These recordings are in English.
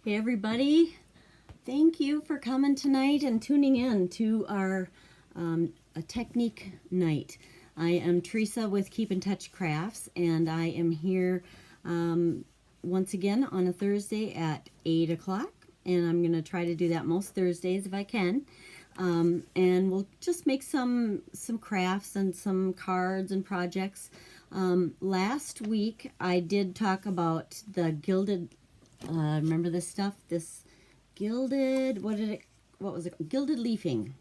Hey everybody, thank you for coming tonight and tuning in to our a technique night. I am Theresa with Keep in Touch Crafts, and I am here once again on a Thursday at 8 o'clock, and I'm going to try to do that most Thursdays if I can. And we'll just make some crafts and some cards and projects. Last week I did talk about the gilded, remember this stuff? This gilded, what was it? Gilded leafing.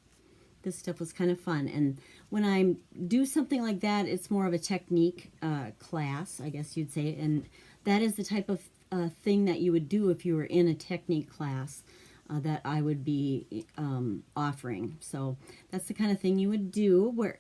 This stuff was kind of fun. And when I do something like that, it's more of a technique class, I guess you'd say. And that is the type of thing that you would do if you were in a technique class that I would be offering. So that's the kind of thing you would do, where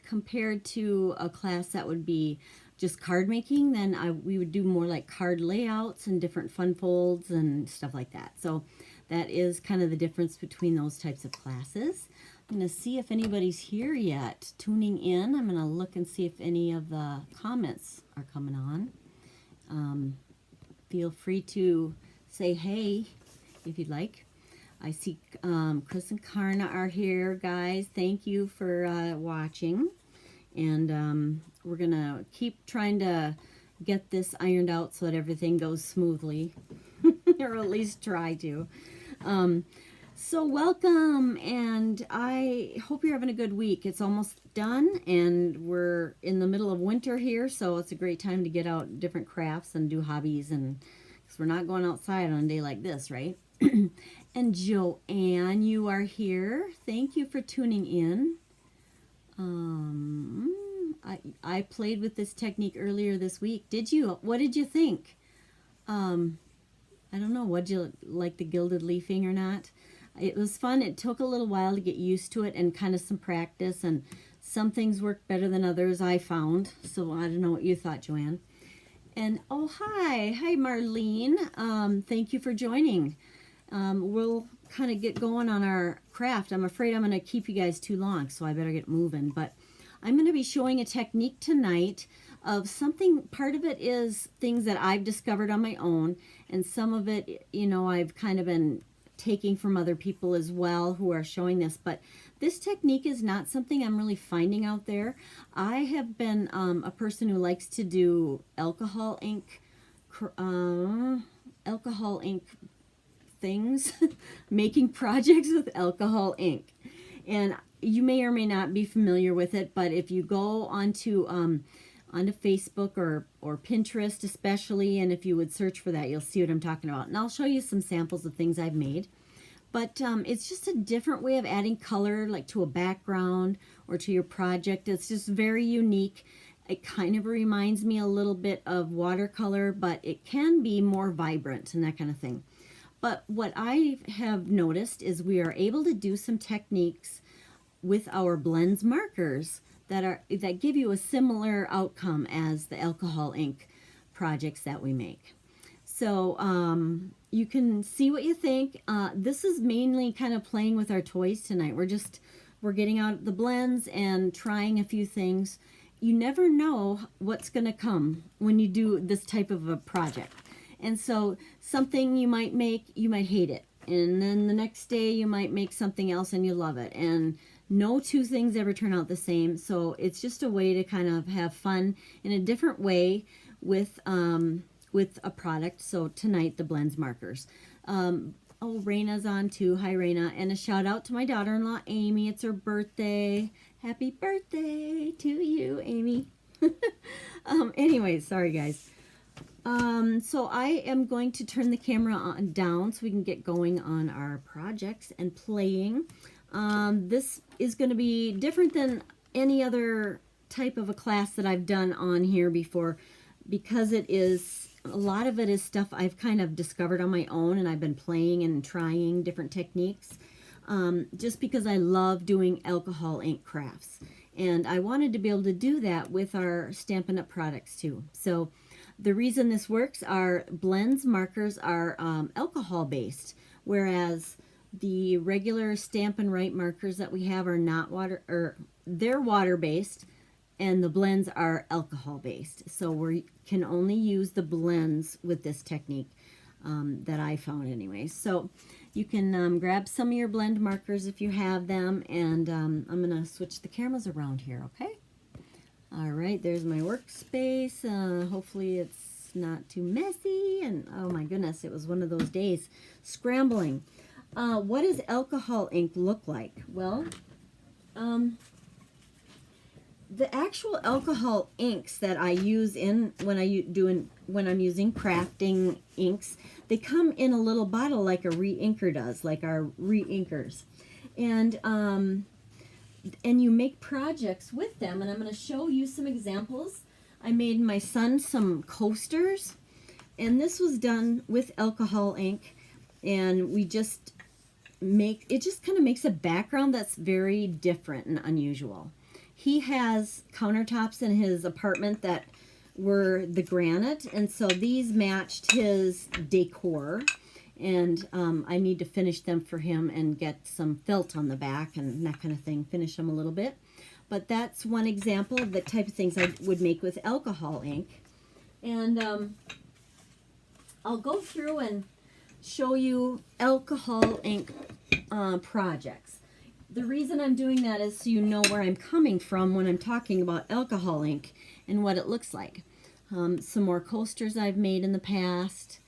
compared to a class that would be just card making, then we would do more like card layouts and different fun folds and stuff like that. So that is kind of the difference between those types of classes. I'm going to see if anybody's here yet tuning in. I'm going to look and see if any of the comments are coming on. Feel free to say hey if you'd like. I see Chris and Karna are here, guys. Thank you for watching. And we're going to keep trying to get this ironed out so that everything goes smoothly, or at least try to. So welcome, and I hope you're having a good week. It's almost done, and we're in the middle of winter here, so it's a great time to get out different crafts and do hobbies, and because we're not going outside on a day like this, right? And Joanne, you are here. Thank you for tuning in. I played with this technique earlier this week. Did you? What did you think? I don't know. Would you like the gilded leafing or not? It was fun. It took a little while to get used to it and kind of some practice, and some things work better than others, I found. So I don't know what you thought, Joanne. And oh, hi Marlene. Thank you for joining. We'll kind of get going on our craft. I'm afraid I'm going to keep you guys too long, so I better get moving. But I'm going to be showing a technique tonight of something. Part of it is things that I've discovered on my own, and some of it, you know, I've kind of been taking from other people as well who are showing this. But this technique is not something I'm really finding out there. I have been a person who likes to do alcohol ink things, making projects with alcohol ink. And you may or may not be familiar with it, but if you go onto Facebook or Pinterest especially, and if you would search for that, you'll see what I'm talking about. And I'll show you some samples of things I've made. But it's just a different way of adding color, like to a background or to your project. It's just very unique. It kind of reminds me a little bit of watercolor, but it can be more vibrant and that kind of thing. But what I have noticed is we are able to do some techniques with our blends markers that give you a similar outcome as the alcohol ink projects that we make. So you can see what you think. This is mainly kind of playing with our toys tonight. We're getting out the blends and trying a few things. You never know what's going to come when you do this type of a project. And so something you might make, you might hate it. And then the next day you might make something else and you love it. And no two things ever turn out the same. So it's just a way to kind of have fun in a different way with a product. So tonight, the blends markers. Oh, Raina's on too. Hi, Raina. And a shout out to my daughter-in-law, Amy. It's her birthday. Happy birthday to you, Amy. Anyways, sorry, guys. So I am going to turn the camera down so we can get going on our projects and playing. This is going to be different than any other type of a class that I've done on here before, because a lot of it is stuff I've kind of discovered on my own, and I've been playing and trying different techniques, just because I love doing alcohol ink crafts. And I wanted to be able to do that with our Stampin' Up! Products too. So the reason this works, our blends markers are alcohol based, whereas the regular Stampin' Write markers that we have are not they're water based, and the blends are alcohol based. So we can only use the blends with this technique. that I found anyway. So you can grab some of your blend markers if you have them, and I'm going to switch the cameras around here, okay? All right, there's my workspace. Hopefully it's not too messy, and oh my goodness, it was one of those days scrambling. What does alcohol ink look like? Well, the actual alcohol inks that I use when I'm using crafting inks, they come in a little bottle like a re-inker does, like our re-inkers, and you make projects with them. And I'm going to show you some examples. I made my son some coasters, and this was done with alcohol ink, and we just kind of makes a background that's very different and unusual. He has countertops in his apartment that were the granite, and so these matched his decor, and I need to finish them for him and get some felt on the back and that kind of thing, finish them a little bit. But that's one example of the type of things I would make with alcohol ink. And I'll go through and show you alcohol ink projects. The reason I'm doing that is so you know where I'm coming from when I'm talking about alcohol ink and what it looks like. Some more coasters I've made in the past.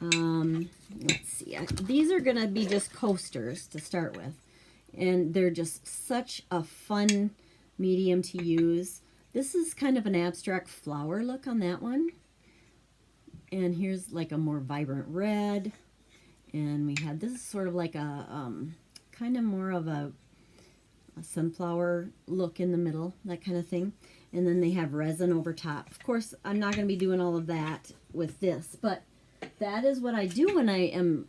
Let's see. These are going to be just coasters to start with. And they're just such a fun medium to use. This is kind of an abstract flower look on that one. And here's like a more vibrant red. And we had, this is sort of like a, kind of more of a sunflower look in the middle, that kind of thing. And then they have resin over top. Of course, I'm not going to be doing all of that with this, but that is what I do when I am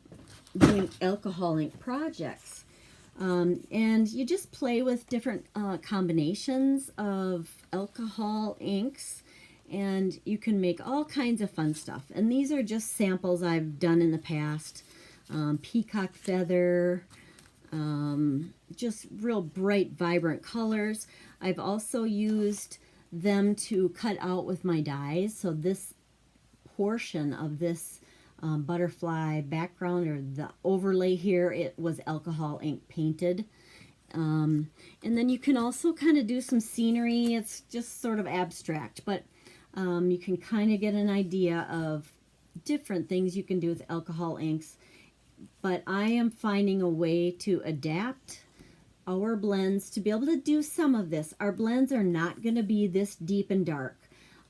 doing alcohol ink projects. And you just play with different combinations of alcohol inks, and you can make all kinds of fun stuff. And these are just samples I've done in the past. Peacock feather, just real bright, vibrant colors. I've also used them to cut out with my dies. So this portion of this butterfly background, or the overlay here, it was alcohol ink painted. And then you can also kind of do some scenery. It's just sort of abstract, but you can kind of get an idea of different things you can do with alcohol inks. But I am finding a way to adapt our blends to be able to do some of this. Our blends are not going to be this deep and dark.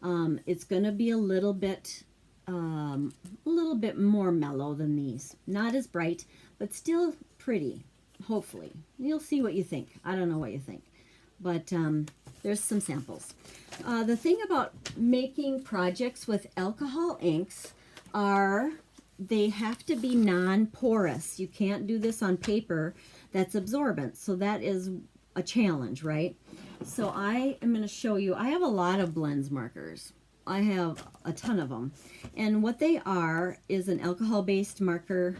It's going to be a little bit more mellow than these. Not as bright, but still pretty, hopefully. You'll see what you think. I don't know what you think. But there's some samples. The thing about making projects with alcohol inks are they have to be non-porous. You can't do this on paper that's absorbent. So that is a challenge, right? So I am going to show you. I have a lot of blends markers. I have a ton of them. And what they are is an alcohol-based marker,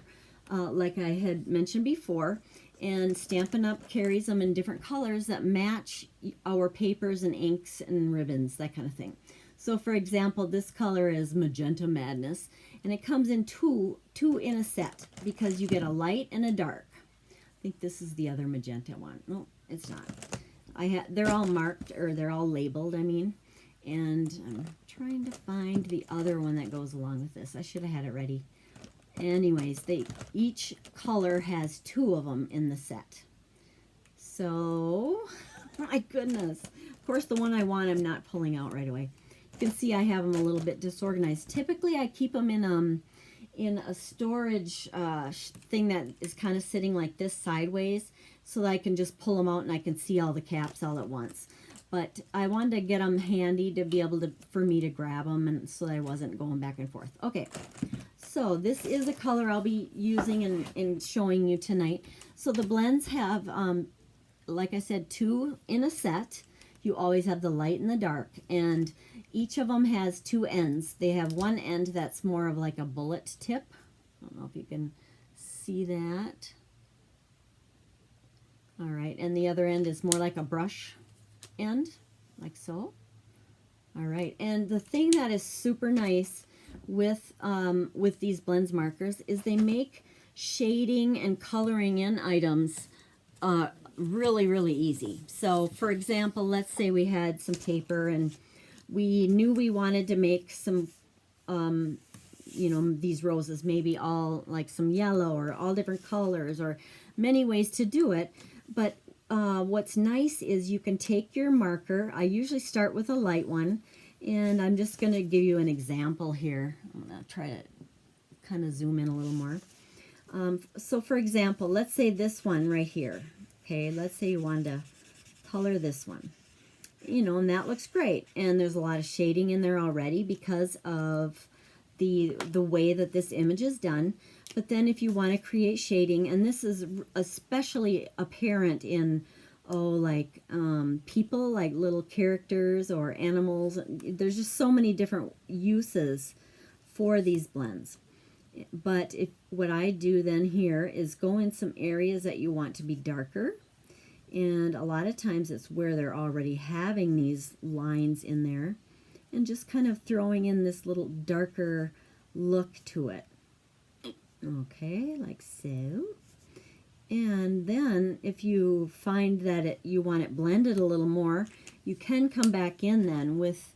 like I had mentioned before. And Stampin' Up! Carries them in different colors that match our papers and inks and ribbons, that kind of thing. So for example, this color is Magenta Madness, and it comes in two in a set because you get a light and a dark. I think this is the other magenta one. No, it's not. They're all marked, or they're all labeled, I mean. And I'm trying to find the other one that goes along with this. I should have had it ready. Anyways, each color has two of them in the set. So, my goodness. Of course, the one I want I'm not pulling out right away. You can see I have them a little bit disorganized. Typically, I keep them in a storage thing that is kind of sitting like this sideways, so that I can just pull them out and I can see all the caps all at once. But I wanted to get them handy to be able to, for me to grab them, and so that I wasn't going back and forth. Okay, so this is a color I'll be using and showing you tonight. So the blends have, like I said, two in a set. You always have the light and the dark, and each of them has two ends. They have one end that's more of like a bullet tip. I don't know if you can see that. All right, and the other end is more like a brush end, like so. All right, and the thing that is super nice with these blends markers is they make shading and coloring in items really, really easy. So, for example, let's say we had some paper and we knew we wanted to make some, you know, these roses, maybe all like some yellow or all different colors or many ways to do it. But what's nice is you can take your marker. I usually start with a light one, and I'm just going to give you an example here. I'm going to try to kind of zoom in a little more. So for example, let's say this one right here. Okay, let's say you wanted to color this one. You know, and that looks great. And there's a lot of shading in there already because of the way that this image is done. But then if you want to create shading, and this is especially apparent in, like people, like little characters or animals. There's just so many different uses for these blends. But what I do then here is go in some areas that you want to be darker. And a lot of times it's where they're already having these lines in there. And just kind of throwing in this little darker look to it. Okay, like so. And then if you find that you want it blended a little more, you can come back in then with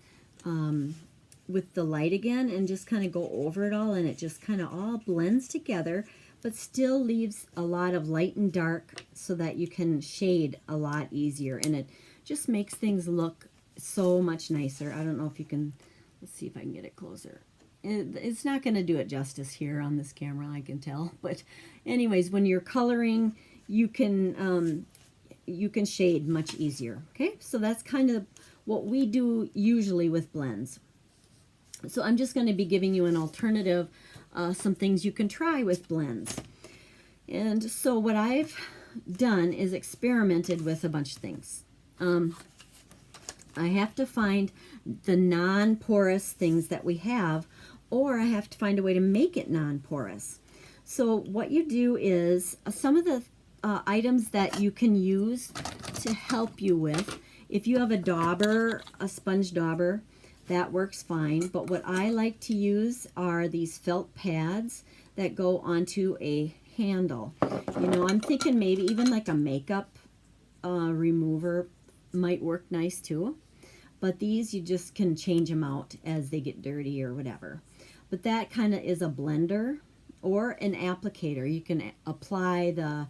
the light again and just kind of go over it all, and it just kind of all blends together, but still leaves a lot of light and dark so that you can shade a lot easier, and it just makes things look so much nicer. I don't know if you can, let's see if I can get it closer. It's not going to do it justice here on this camera, I can tell. But anyways, when you're coloring, you can shade much easier. Okay, so that's kind of what we do usually with blends. So I'm just going to be giving you an alternative, some things you can try with blends. And so what I've done is experimented with a bunch of things. I have to find the non-porous things that we have, or I have to find a way to make it non-porous. So what you do is some of the items that you can use to help you with, if you have a dauber, a sponge dauber, that works fine. But what I like to use are these felt pads that go onto a handle. You know, I'm thinking maybe even like a makeup remover might work nice too. But these, you just can change them out as they get dirty or whatever. But that kind of is a blender or an applicator. You can apply the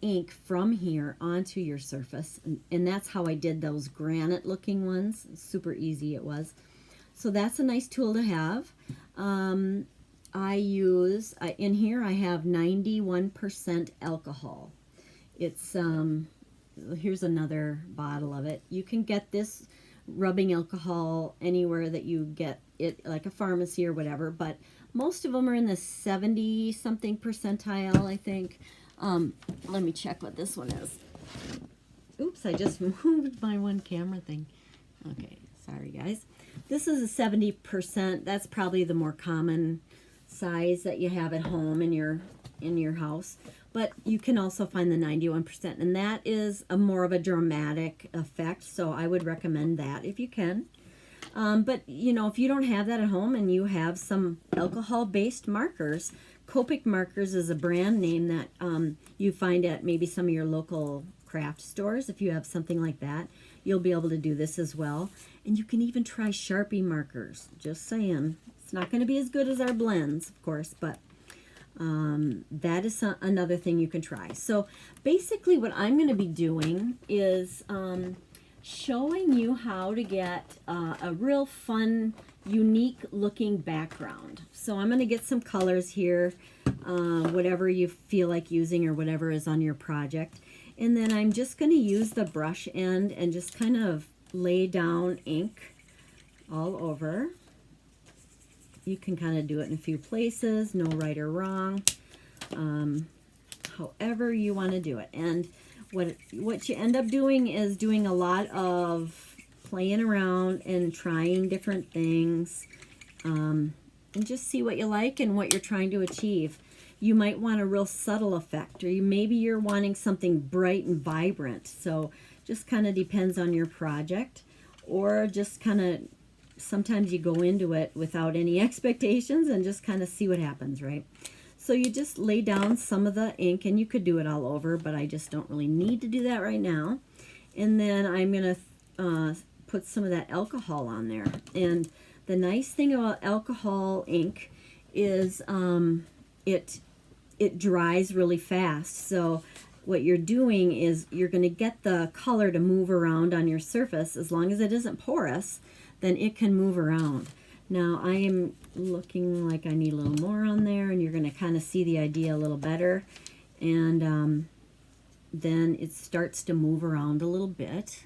ink from here onto your surface. And that's how I did those granite looking ones. Super easy it was. So that's a nice tool to have. I use, in here I have 91% alcohol. It's, here's another bottle of it. You can get this rubbing alcohol anywhere that you get it, like a pharmacy or whatever, but most of them are in the 70 something percentile, I think. Let me check what this one is. Oops, I just moved my one camera thing. Okay, sorry guys. This is a 70%. That's probably the more common size that you have at home in your house. But you can also find the 91%, and that is a more of a dramatic effect, so I would recommend that if you can. But, you know, if you don't have that at home and you have some alcohol-based markers, Copic Markers is a brand name that you find at maybe some of your local craft stores. If you have something like that, you'll be able to do this as well. And you can even try Sharpie markers, just saying. It's not going to be as good as our blends, of course, but that is another thing you can try. So basically what I'm going to be doing is showing you how to get a real fun, unique looking background. So I'm going to get some colors here, whatever you feel like using or whatever is on your project. And then I'm just going to use the brush end and just kind of lay down ink all over. You can kind of do it in a few places, no right or wrong, however you want to do it. And what you end up doing is doing a lot of playing around and trying different things, and just see what you like and what you're trying to achieve. You might want a real subtle effect, or maybe you're wanting something bright and vibrant. So just kind of depends on your project, or just kind of sometimes you go into it without any expectations and just kind of see what happens, right? So you just lay down some of the ink, and you could do it all over, but I just don't really need to do that right now. And then I'm going to put some of that alcohol on there. And the nice thing about alcohol ink is it dries really fast. So what you're doing is you're going to get the color to move around on your surface. As long as it isn't porous, then it can move around. Now I am looking like I need a little more on there, and you're going to kind of see the idea a little better. And then it starts to move around a little bit.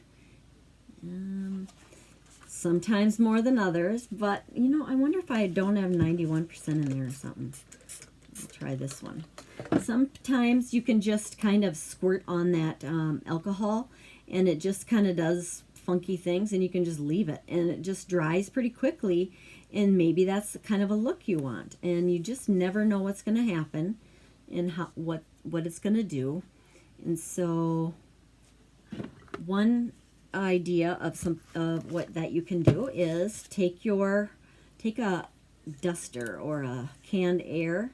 Sometimes more than others, but you know, I wonder if I don't have 91% in there or something. I'll try this one. Sometimes you can just kind of squirt on that alcohol, and it just kind of does funky things, and you can just leave it, and it just dries pretty quickly, and maybe that's the kind of a look you want. And you just never know what's going to happen and what it's going to do. And so one idea of what that you can do is take a duster or a canned air,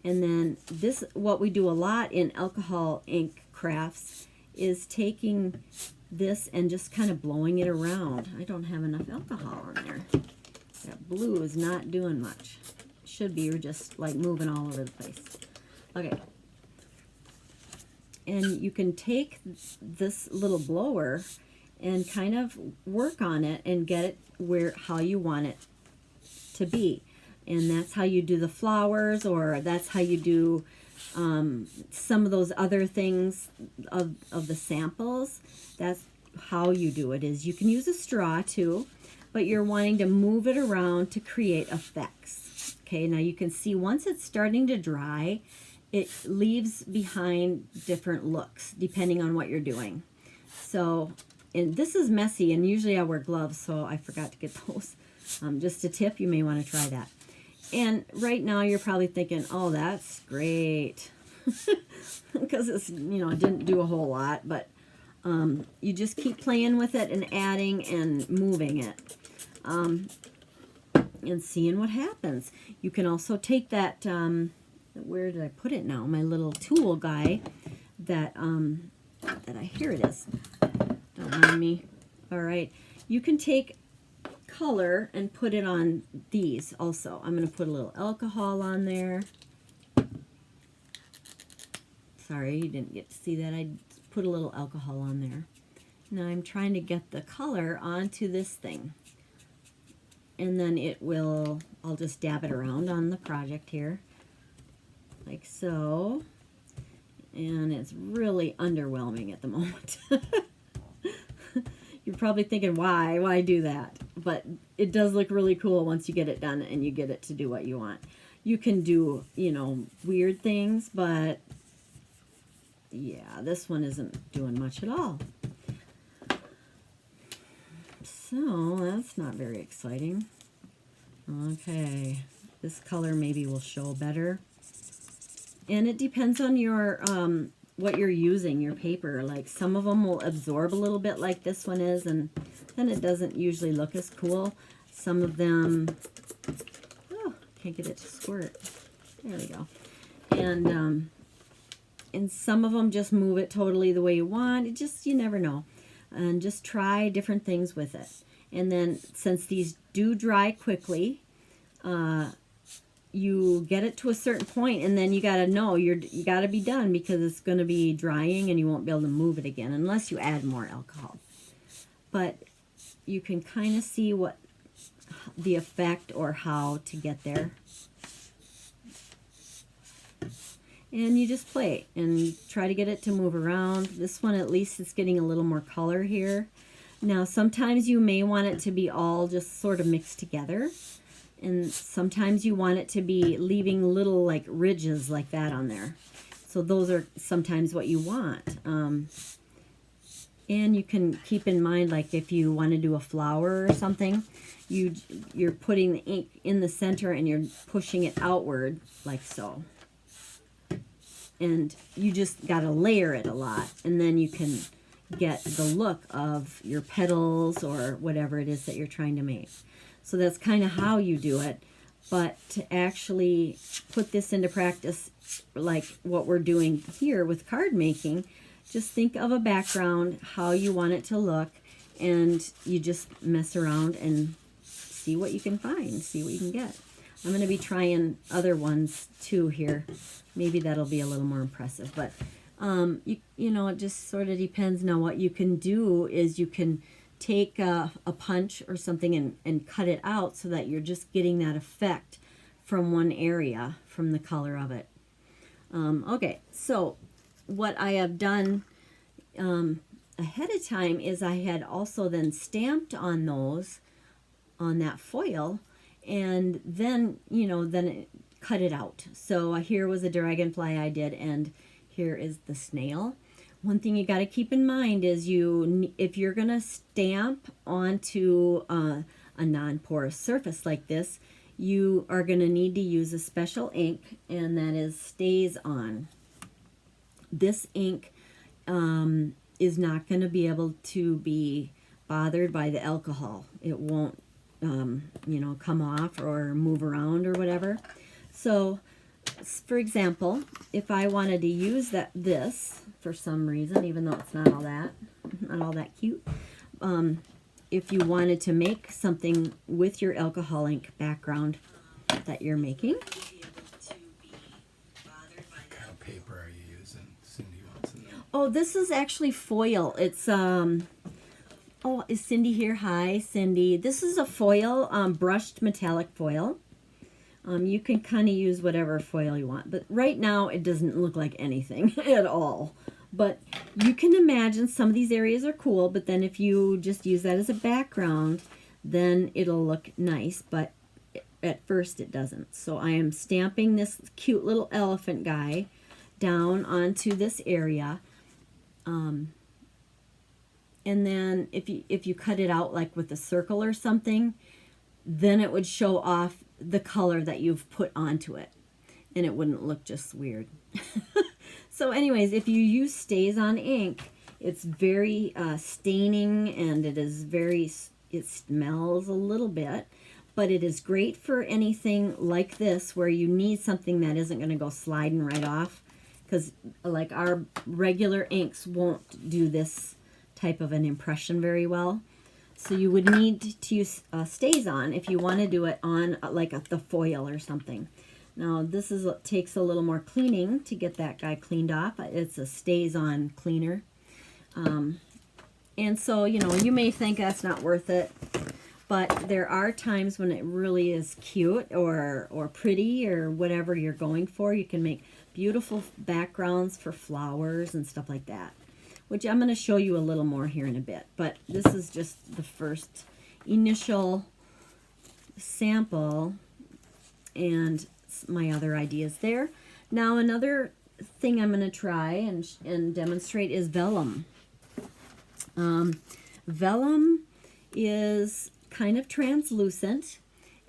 and then this, what we do a lot in alcohol ink crafts, is taking this and just kind of blowing it around. I don't have enough alcohol on there. That blue is not doing much. Should be, you're just like moving all over the place. Okay. And you can take this little blower and kind of work on it and get it how you want it to be. And that's how you do the flowers, or that's how you do some of those other things of the samples. That's how you do it. Is you can use a straw too, but you're wanting to move it around to create effects. Okay, now you can see once it's starting to dry, it leaves behind different looks depending on what you're doing. So, and this is messy, and usually I wear gloves, so I forgot to get those. Just a tip, you may want to try that. And right now you're probably thinking, oh, that's great. Because it's, you know, it didn't do a whole lot, but you just keep playing with it and adding and moving it. And seeing what happens. You can also take that, where did I put it now? My little tool guy that here it is. Don't mind me. All right. You can take color and put it on these also. I'm going to put a little alcohol on there. Sorry, you didn't get to see that. I put a little alcohol on there. Now I'm trying to get the color onto this thing. And then I'll just dab it around on the project here. Like so. And it's really underwhelming at the moment. You're probably thinking, why do that? But it does look really cool once you get it done and you get it to do what you want. You can do, you know, weird things, but yeah, this one isn't doing much at all. So that's not very exciting. Okay, this color maybe will show better. And it depends on your what you're using, your paper. Like some of them will absorb a little bit like this one is, and then it doesn't usually look as cool. Some of them, oh, can't get it to squirt. There we go. And some of them just move it totally the way you want. It just, you never know. And just try different things with it. And then since these do dry quickly, you get it to a certain point, and then you got to know you got to be done, because it's going to be drying and you won't be able to move it again unless you add more alcohol. But you can kind of see what the effect or how to get there. And you just play and try to get it to move around. This one, at least, it's getting a little more color here. Now, sometimes you may want it to be all just sort of mixed together. And sometimes you want it to be leaving little like ridges like that on there. So those are sometimes what you want. And you can keep in mind, like if you want to do a flower or something, you're putting the ink in the center and you're pushing it outward like so. And you just got to layer it a lot, and then you can get the look of your petals or whatever it is that you're trying to make. So that's kind of how you do it. But to actually put this into practice, like what we're doing here with card making, just think of a background, how you want it to look, and you just mess around and see what you can find, see what you can get. I'm going to be trying other ones too here. Maybe that'll be a little more impressive. But, you know, it just sort of depends. Now what you can do is you can take a punch or something and cut it out so that you're just getting that effect from one area, from the color of it. Okay, so what I have done ahead of time is I had also then stamped on those, on that foil, and then, you know, cut it out. So here was a dragonfly I did, and here is the snail. One thing you got to keep in mind is if you're going to stamp onto a non-porous surface like this, you are going to need to use a special ink, and that is Stays On. This ink is not going to be able to be bothered by the alcohol. It won't, you know, come off or move around or whatever. So, for example, if I wanted to use this for some reason, even though it's not all that cute, if you wanted to make something with your alcohol ink background that you're making. What kind of paper are you using? Cindy wants to know. Oh, this is actually foil. It's oh, is Cindy here? Hi, Cindy. This is a foil, brushed metallic foil. You can kind of use whatever foil you want, but right now it doesn't look like anything at all. But you can imagine some of these areas are cool, but then if you just use that as a background, then it'll look nice, but at first it doesn't. So I am stamping this cute little elephant guy down onto this area. And then if you cut it out like with a circle or something, then it would show off the color that you've put onto it, and it wouldn't look just weird. So anyways, if you use Stays On ink, it's very staining, and it smells a little bit, but it is great for anything like this where you need something that isn't going to go sliding right off, because like our regular inks won't do this type of an impression very well. So you would need to use Stays On if you want to do it on like the foil or something. Now this takes a little more cleaning to get that guy cleaned off. It's a Stays On cleaner. And so, you know, you may think that's not worth it, but there are times when it really is cute or pretty or whatever you're going for. You can make beautiful backgrounds for flowers and stuff like that, which I'm going to show you a little more here in a bit. But this is just the first initial sample and my other ideas there. Now another thing I'm going to try and demonstrate is Vellum. Vellum is kind of translucent,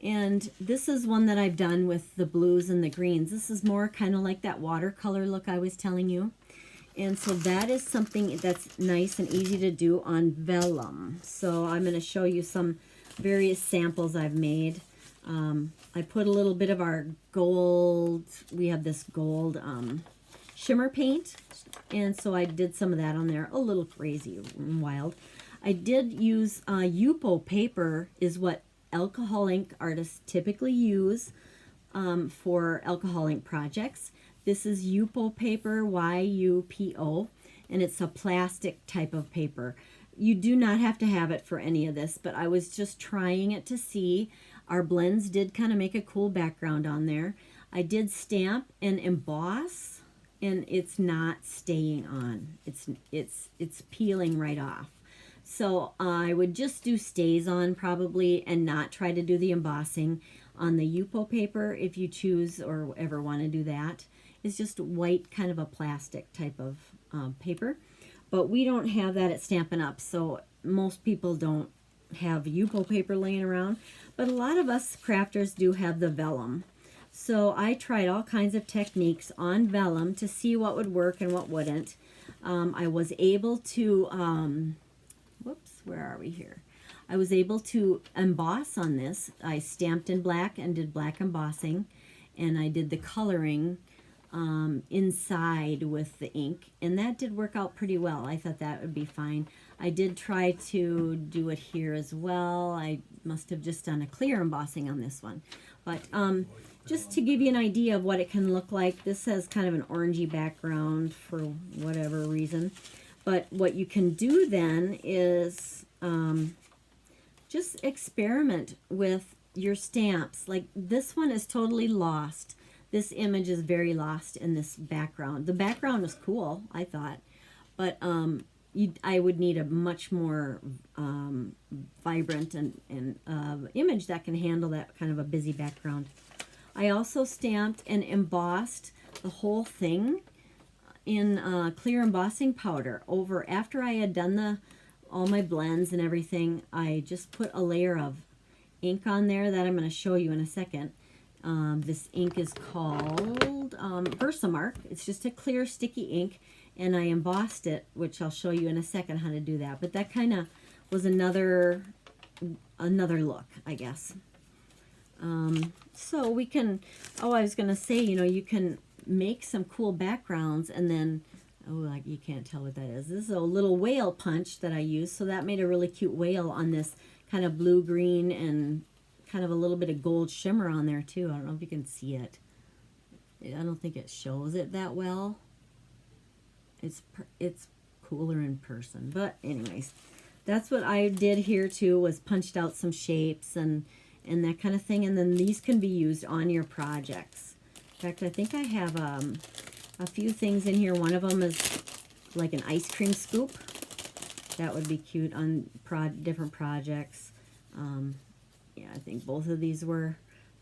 and this is one that I've done with the blues and the greens. This is more kind of like that watercolor look I was telling you. And so that is something that's nice and easy to do on Vellum. So I'm going to show you some various samples I've made. I put a little bit of our gold, we have this gold shimmer paint, and so I did some of that on there, a little crazy and wild. I did use Yupo paper, is what alcohol ink artists typically use for alcohol ink projects. This is Yupo paper, Y-U-P-O, and it's a plastic type of paper. You do not have to have it for any of this, but I was just trying it to see. Our blends did kind of make a cool background on there. I did stamp and emboss, and it's not staying on. It's peeling right off. So I would just do Stays On probably and not try to do the embossing on the Yupo paper if you choose or ever want to do that. It's just white, kind of a plastic type of paper. But we don't have that at Stampin' Up, so most people don't have Yupo paper laying around. But a lot of us crafters do have the Vellum. So I tried all kinds of techniques on Vellum to see what would work and what wouldn't. I was able to, whoops, where are we here? I was able to emboss on this. I stamped in black and did black embossing, and I did the coloring inside with the ink, and that did work out pretty well. I thought that would be fine. I did try to do it here as well. I must have just done a clear embossing on this one, but just to give you an idea of what it can look like, this has kind of an orangey background for whatever reason. But what you can do then is just experiment with your stamps. Like this one is totally lost. This image is very lost in this background. The background was cool, I thought, but I would need a much more vibrant and image that can handle that kind of a busy background. I also stamped and embossed the whole thing in clear embossing powder over. After I had done all my blends and everything, I just put a layer of ink on there that I'm going to show you in a second. This ink is called Versamark. It's just a clear sticky ink, and I embossed it, which I'll show you in a second how to do that. But that kind of was another look, I guess. So we can, I was going to say, you can make some cool backgrounds, and then, like you can't tell what that is. This is a little whale punch that I used, so that made a really cute whale on this kind of blue-green and kind of a little bit of gold shimmer on there too. I don't know if you can see it. I don't think it shows it that well. It's cooler in person. But anyways, that's what I did here too, was punched out some shapes and that kind of thing. And then these can be used on your projects. In fact, I think I have a few things in here. One of them is like an ice cream scoop. That would be cute on different projects. Yeah, I think both of these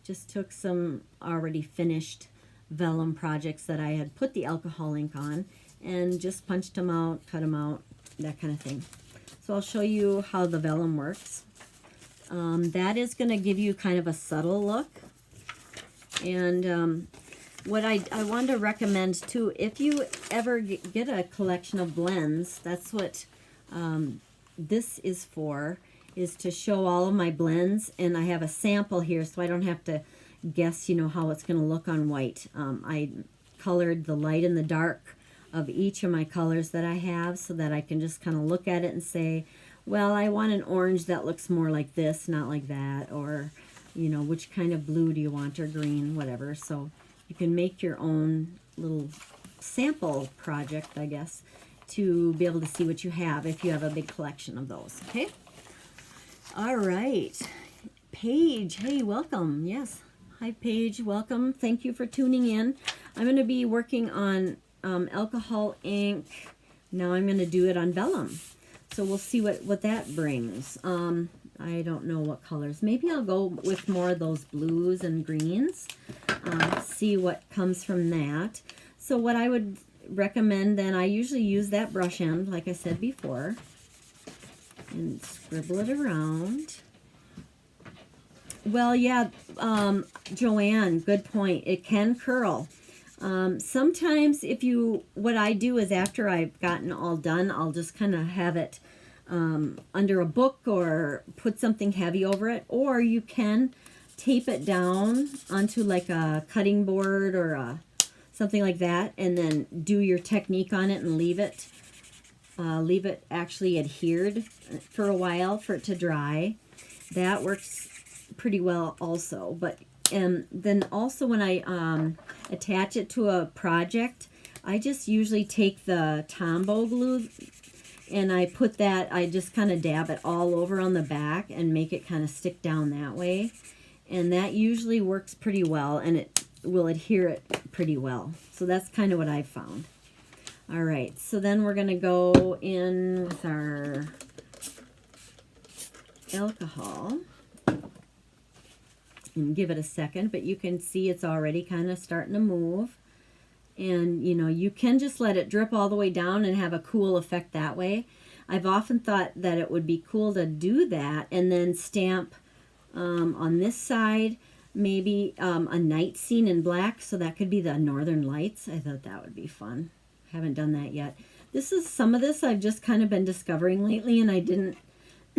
just took some already finished vellum projects that I had put the alcohol ink on and just punched them out, cut them out, that kind of thing. So I'll show you how the vellum works. That is going to give you kind of a subtle look. And what I wanted to recommend too, if you ever get a collection of blends, that's what this is for, is to show all of my blends. And I have a sample here so I don't have to guess, how it's going to look on white. I colored the light and the dark of each of my colors that I have so that I can just kind of look at it and say, well, I want an orange that looks more like this, not like that, or, which kind of blue do you want, or green, whatever. So you can make your own little sample project, I guess, to be able to see what you have if you have a big collection of those, okay? All right, Paige, hey, welcome. Yes, hi, Paige, welcome. Thank you for tuning in. I'm going to be working on alcohol ink. Now I'm going to do it on vellum. So we'll see what that brings. I don't know what colors. Maybe I'll go with more of those blues and greens. See what comes from that. So what I would recommend then, I usually use that brush end, like I said before, and scribble it around. Well, yeah, Joanne, good point. It can curl. Sometimes what I do is after I've gotten all done, I'll just kind of have it under a book or put something heavy over it, or you can tape it down onto like a cutting board or something like that, and then do your technique on it and leave it actually adhered for a while for it to dry. That works pretty well also. But then also when I attach it to a project, I just usually take the Tombow glue and I just kind of dab it all over on the back and make it kind of stick down that way. And that usually works pretty well, and it will adhere it pretty well. So that's kind of what I've found. All right, so then we're going to go in with our alcohol and give it a second, but you can see it's already kind of starting to move. And, you can just let it drip all the way down and have a cool effect that way. I've often thought that it would be cool to do that and then stamp on this side, maybe a night scene in black, so that could be the Northern Lights. I thought that would be fun. Haven't done that yet. Some of this I've just kind of been discovering lately, and I didn't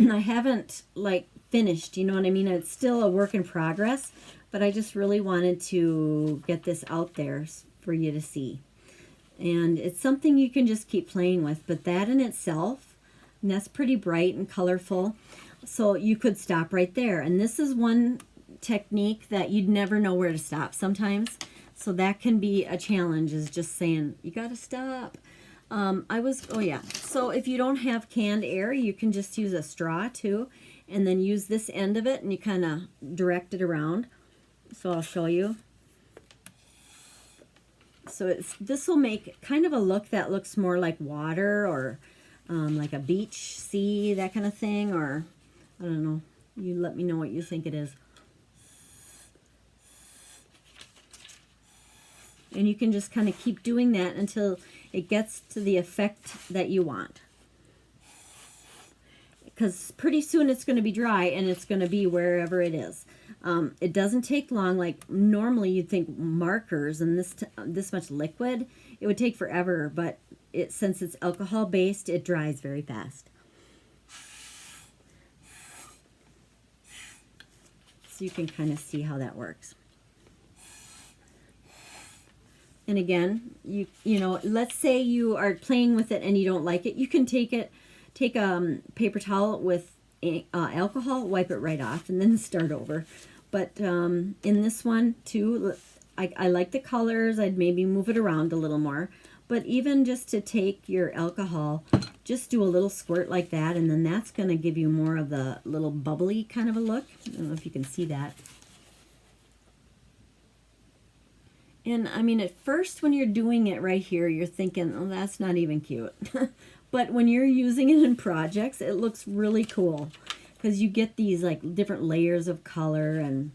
I haven't like finished, you know what I mean? It's still a work in progress, but I just really wanted to get this out there for you to see. And it's something you can just keep playing with, but that in itself, and that's pretty bright and colorful, so you could stop right there. And this is one technique that you'd never know where to stop sometimes, so that can be a challenge, is just saying you got to stop. Oh yeah, so if you don't have canned air, you can just use a straw too, and then use this end of it and you kind of direct it around. So I'll show you. So this will make kind of a look that looks more like water, or like a beach, sea, that kind of thing, or I don't know. You let me know what you think it is. And you can just kind of keep doing that until it gets to the effect that you want. Because pretty soon it's going to be dry and it's going to be wherever it is. It doesn't take long. Like normally you'd think markers and this much liquid, it would take forever, but since it's alcohol based, it dries very fast. So you can kind of see how that works. And again, you know, let's say you are playing with it and you don't like it, you can take a paper towel with alcohol, wipe it right off, and then start over. But in this one too, I like the colors. I'd maybe move it around a little more. But even just to take your alcohol, just do a little squirt like that, and then that's going to give you more of the little bubbly kind of a look. I don't know if you can see that. And I mean, at first when you're doing it right here, you're thinking, oh, that's not even cute. But when you're using it in projects, it looks really cool, because you get these like different layers of color, and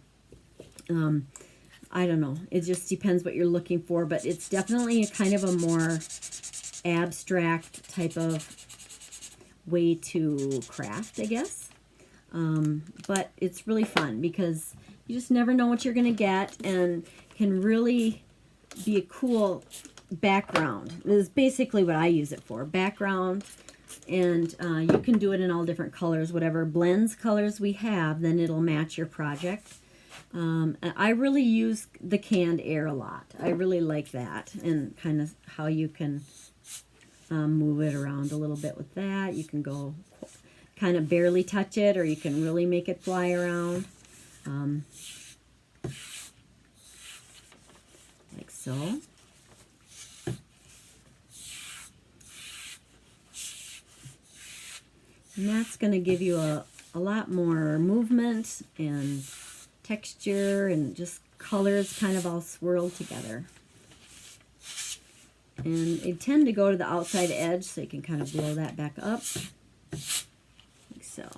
I don't know, it just depends what you're looking for, but it's definitely kind of a more abstract type of way to craft, I guess. But it's really fun because you just never know what you're going to get, and can really be a cool background. This is basically what I use it for, background. And you can do it in all different colors, whatever blends colors we have, then it'll match your project. I really use the canned air a lot. I really like that, and kind of how you can move it around a little bit with that. You can go kind of barely touch it, or you can really make it fly around. Like so. And that's going to give you a lot more movement and texture and just colors kind of all swirled together. And they tend to go to the outside edge, so you can kind of blow that back up. Like so.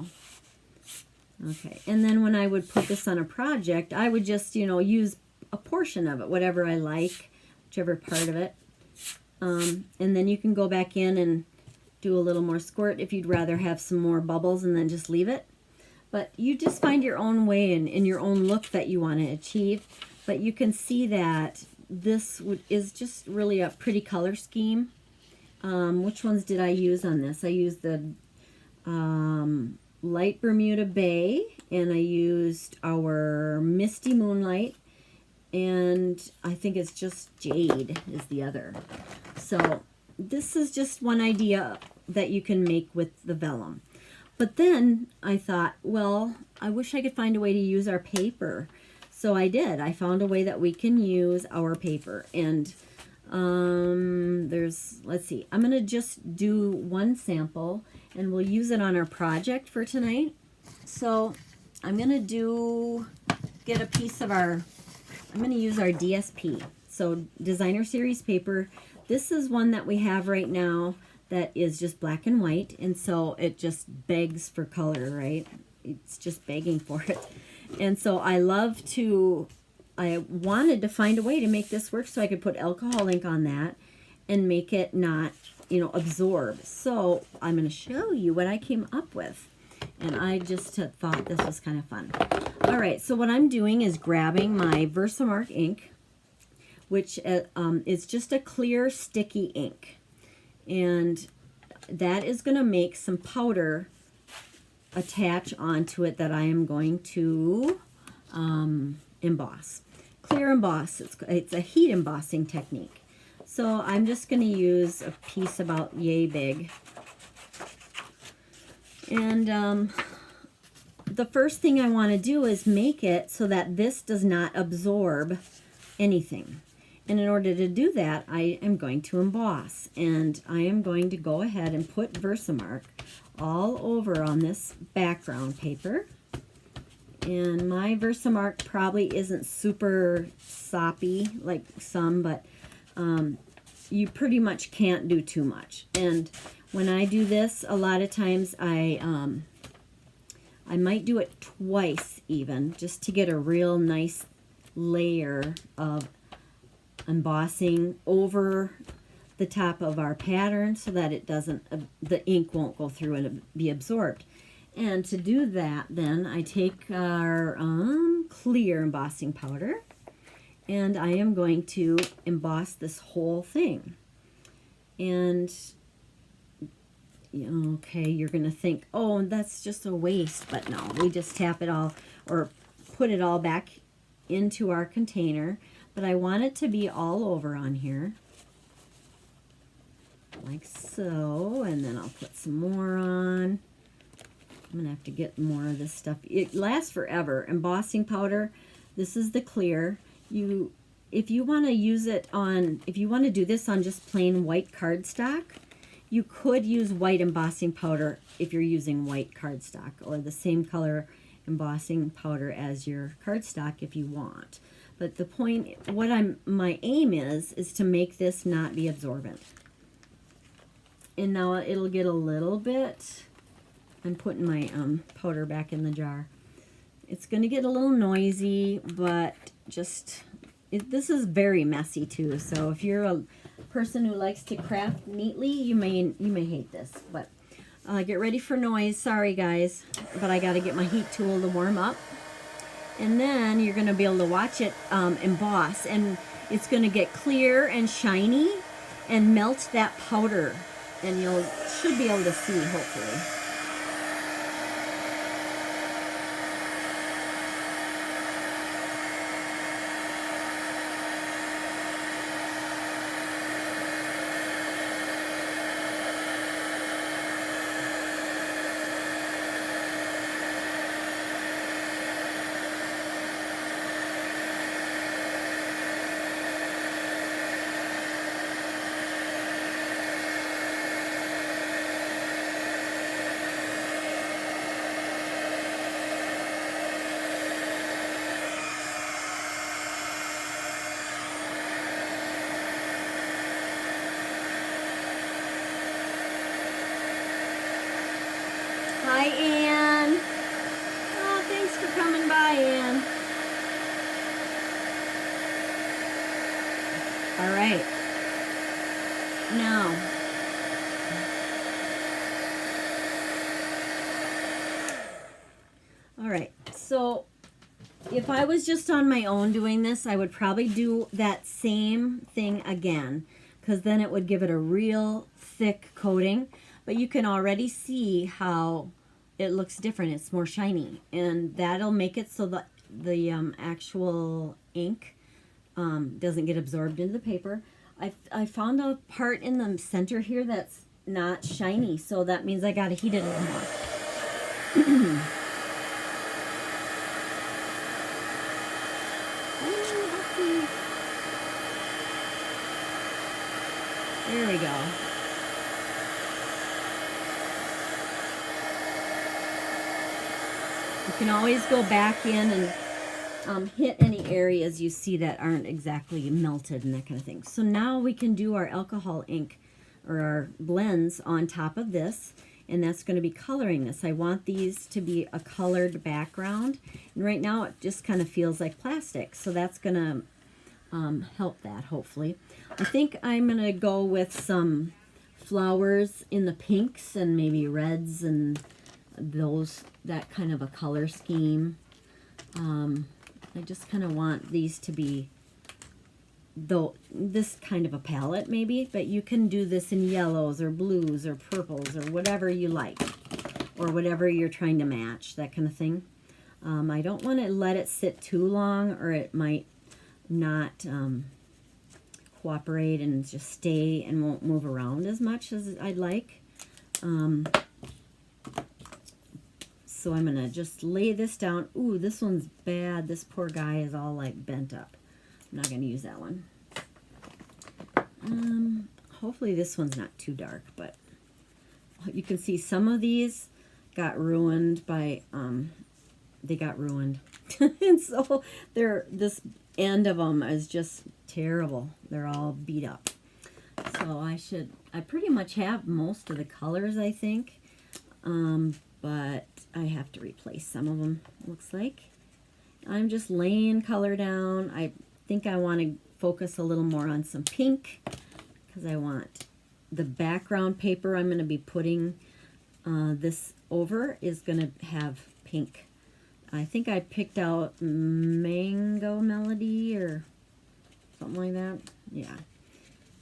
Okay, and then when I would put this on a project, I would just, you know, use a portion of it, whatever I like, whichever part of it. And then you can go back in and do a little more squirt if you'd rather have some more bubbles, and then just leave it. But you just find your own way and in your own look that you want to achieve. But you can see that this is just really a pretty color scheme. Which ones did I use on this? I used the Light Bermuda Bay, and I used our Misty Moonlight, and I think it's just Jade is the other. So this is just one idea that you can make with the vellum. But then I thought, well, I wish I could find a way to use our paper. So I did. I found a way that we can use our paper. And let's see, I'm going to just do one sample, and we'll use it on our project for tonight. So I'm going to get a piece of I'm going to use our DSP. So Designer Series paper. This is one that we have right now that is just black and white, and so it just begs for color, right? It's just begging for it. And so I wanted to find a way to make this work so I could put alcohol ink on that and make it not, you know, absorb. So I'm going to show you what I came up with. And I just thought this was kind of fun. All right, so what I'm doing is grabbing my Versamark ink, which is just a clear sticky ink. And that is going to make some powder attach onto it that I am going to emboss. Clear emboss. It's a heat embossing technique. So I'm just going to use a piece about yay big. And the first thing I want to do is make it so that this does not absorb anything. And in order to do that, I am going to emboss. And I am going to go ahead and put Versamark all over on this background paper. And my Versamark probably isn't super soppy like some, but you pretty much can't do too much. And when I do this, a lot of times I might do it twice even, just to get a real nice layer of embossing over the top of our pattern so that it doesn't, the ink won't go through and be absorbed. And to do that, then I take our clear embossing powder, and I am going to emboss this whole thing. And okay, you're going to think, oh, that's just a waste, but no, we just tap it all or put it all back into our container. But I want it to be all over on here, like so, and then I'll put some more on. I'm going to have to get more of this stuff. It lasts forever. Embossing powder, this is the clear. If you want to use it on, if you want to do this on just plain white cardstock, you could use white embossing powder if you're using white cardstock, or the same color embossing powder as your cardstock if you want. But the point, my aim is to make this not be absorbent. And now it'll get a little bit, I'm putting my powder back in the jar. It's going to get a little noisy, but just, this is very messy too. So if you're a person who likes to craft neatly, you may hate this. But get ready for noise. Sorry guys, but I got to get my heat tool to warm up. And then you're going to be able to watch it emboss, and it's going to get clear and shiny and melt that powder, and you should be able to see, hopefully. Hi, Ann. Oh, thanks for coming by, Ann. All right. Now, all right. So, if I was just on my own doing this, I would probably do that same thing again, because then it would give it a real thick coating. But you can already see how it looks different. It's more shiny, and that'll make it so that the actual ink doesn't get absorbed into the paper. I found a part in the center here that's not shiny, so that means I gotta heat it a little more. There we go. You can always go back in and hit any areas you see that aren't exactly melted and that kind of thing. So now we can do our alcohol ink or our blends on top of this, and that's going to be coloring this. I want these to be a colored background, and right now it just kind of feels like plastic, so that's going to help that, hopefully. I think I'm going to go with some flowers in the pinks and maybe reds and that kind of a color scheme. I just kind of want these to be this kind of a palette maybe, but you can do this in yellows or blues or purples or whatever you like. or whatever you're trying to match, that kind of thing. I don't want to let it sit too long, or it might not cooperate and just stay and won't move around as much as I'd like. So I'm going to just lay this down. Ooh, this one's bad. This poor guy is all like bent up. I'm not going to use that one. Hopefully this one's not too dark, but you can see some of these got ruined by, they got ruined. And so this end of them is just terrible. They're all beat up. So I pretty much have most of the colors, I think. But I have to replace some of them, looks like. I'm just laying color down. I think I want to focus a little more on some pink, because I want the background paper I'm going to be putting this over is going to have pink. I think I picked out Mango Melody or something like that. Yeah,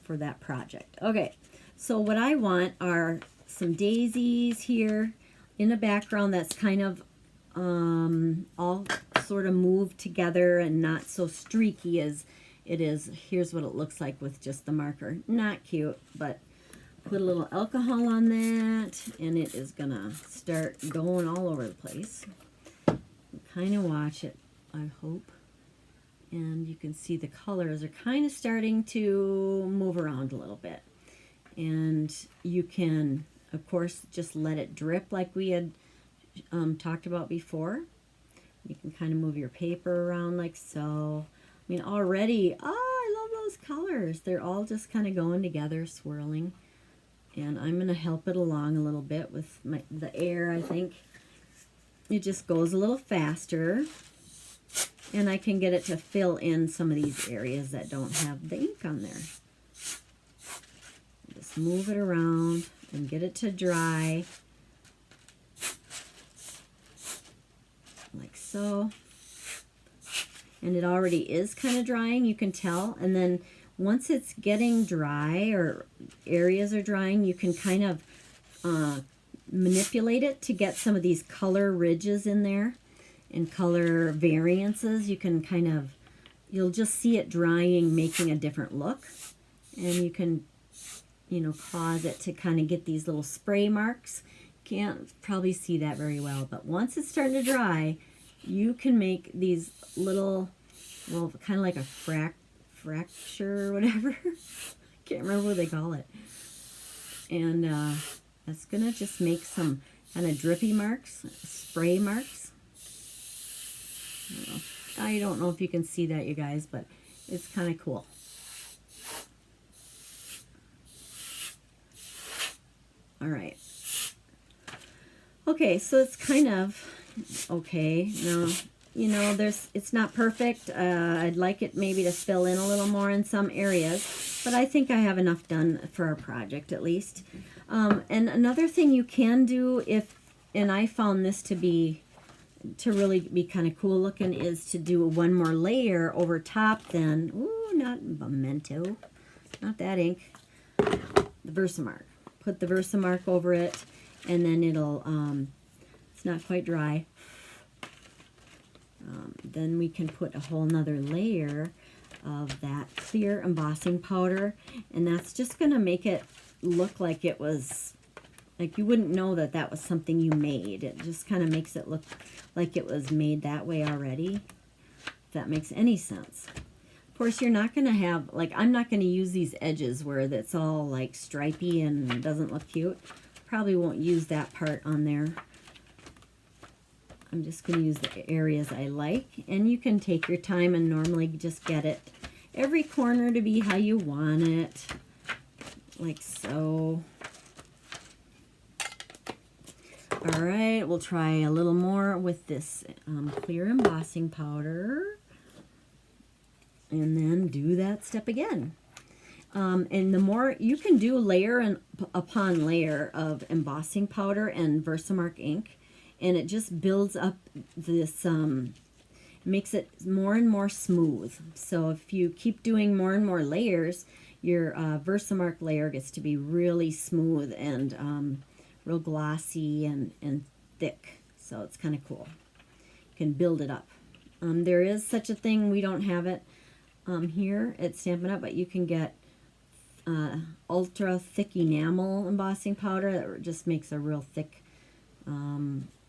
for that project. Okay, so what I want are some daisies here in the background that's kind of all sort of moved together and not so streaky as it is. Here's what it looks like with just the marker. Not cute, but put a little alcohol on that and it is gonna start going all over the place. Kind of watch it, I hope. And you can see the colors are kind of starting to move around a little bit. And you can, of course, just let it drip like we had talked about before. You can kind of move your paper around like so. I mean, already, oh, I love those colors. They're all just kind of going together, swirling. And I'm going to help it along a little bit with the air, I think. It just goes a little faster. And I can get it to fill in some of these areas that don't have the ink on there. Just move it around and get it to dry. Like so. And it already is kind of drying, you can tell. And then once it's getting dry or areas are drying, you can kind of manipulate it to get some of these color ridges in there and color variances. You can kind of, you'll just see it drying, making a different look. And you can, you know, cause it to kind of get these little spray marks. Can't probably see that very well, but once it's starting to dry, you can make these little, well, kind of like a fracture or whatever. Can't remember what they call it. And that's going to just make some kind of drippy marks, spray marks. I don't know if you can see that, you guys, but it's kind of cool. All right. Okay, so it's kind of okay. Now, you know, it's not perfect. I'd like it maybe to fill in a little more in some areas, but I think I have enough done for our project at least. And another thing you can do and I found this to really be kind of cool looking, is to do one more layer over top then. Ooh, not Memento, not that ink. The Versamark. Put the Versamark over it, and then it'll, it's not quite dry. Then we can put a whole nother layer of that clear embossing powder, and that's just going to make it look like it was, like you wouldn't know that that was something you made. It just kind of makes it look like it was made that way already, if that makes any sense. Of course, you're not going to have, like, I'm not going to use these edges where that's all like stripy and doesn't look cute. Probably won't use that part on there. I'm just going to use the areas I like, and you can take your time and normally just get it every corner to be how you want it, like so. All right, we'll try a little more with this clear embossing powder, and then do that step again. And the more you can do layer upon layer of embossing powder and Versamark ink, and it just builds up this, makes it more and more smooth. So if you keep doing more and more layers, your Versamark layer gets to be really smooth and real glossy and thick. So it's kind of cool. You can build it up. There is such a thing. We don't have it here at Stampin' Up, but you can get ultra thick enamel embossing powder that just makes a real thick